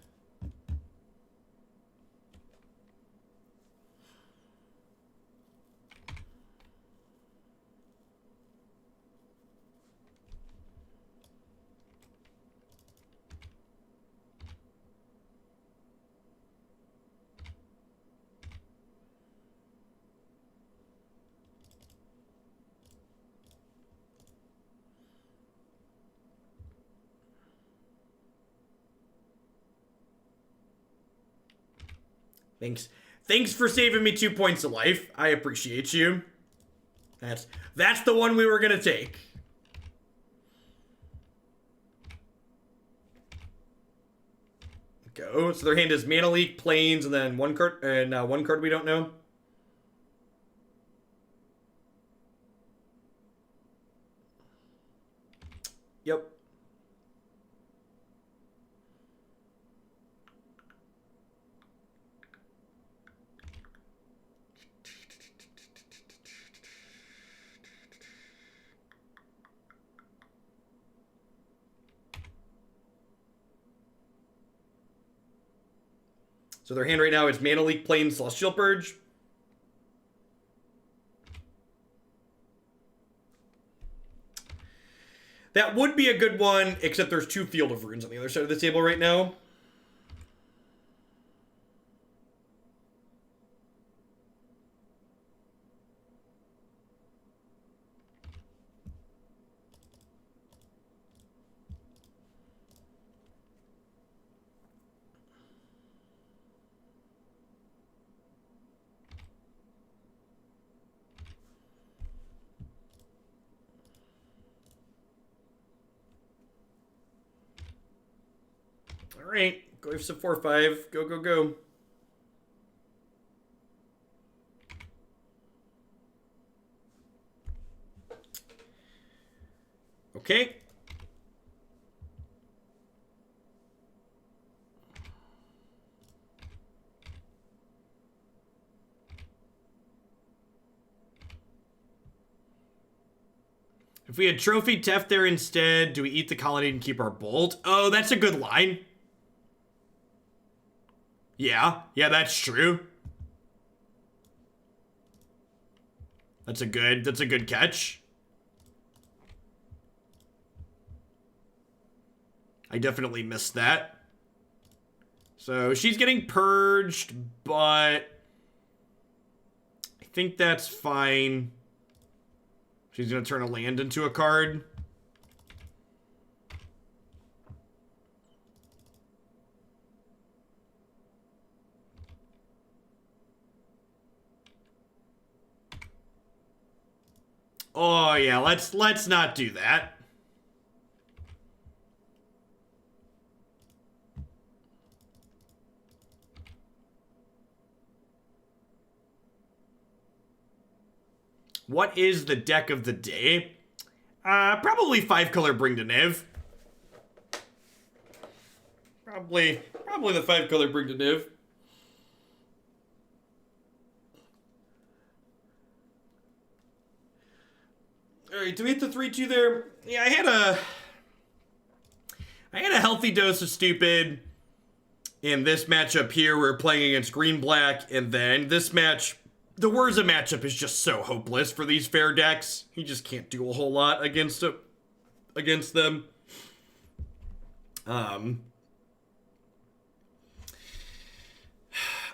Thanks for saving me 2 points of life. I appreciate you. That's the one we were gonna take. Go. So their hand is Mana Leak, Plains, and then one card we don't know. Yep. So their hand right now is Mana Leak, Plains, Celestial Purge. That would be a good one, except there's 2 Field of Runes on the other side of the table right now. All right, go for some 4/5. Go, go, go. Okay. If we had Trophy Teft there instead, do we eat the Colony and keep our Bolt? Oh, that's a good line. Yeah, that's true. That's a good catch. I definitely missed that. So she's getting purged, but I think that's fine. She's gonna turn a land into a card. Oh yeah, let's not do that. What is the deck of the day? Probably 5-color Bring to Niv. Probably the 5-color Bring to Niv. All right, do we hit the 3-2 there? Yeah, I had a healthy dose of stupid in this matchup here. We're playing against green-black, and then this match, the Urza matchup is just so hopeless for these fair decks. You just can't do a whole lot against them. I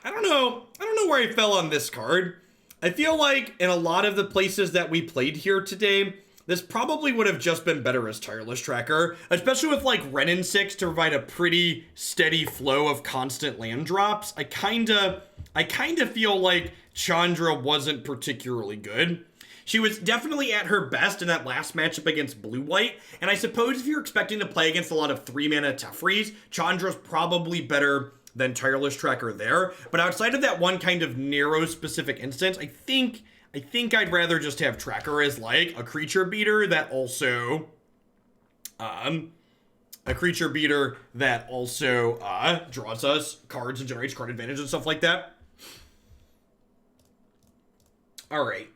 don't know where I fell on this card. I feel like in a lot of the places that we played here today, this probably would have just been better as Tireless Tracker, especially with like Wrenn and Six to provide a pretty steady flow of constant land drops. I kinda feel like Chandra wasn't particularly good. She was definitely at her best in that last matchup against Blue-White, and I suppose if you're expecting to play against a lot of 3-mana Tefrees, Chandra's probably better than Tireless Tracker there. But outside of that one kind of narrow specific instance, I think I'd rather just have Tracker as like a creature beater that also draws us cards and generates card advantage and stuff like that. All right.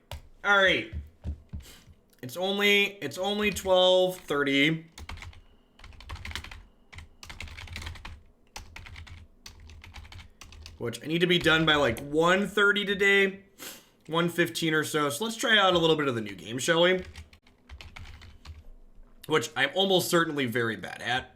It's only 12:30. which I need to be done by like 1:30 today, 1:15 or so. So let's try out a little bit of the new game, shall we? Which I'm almost certainly very bad at.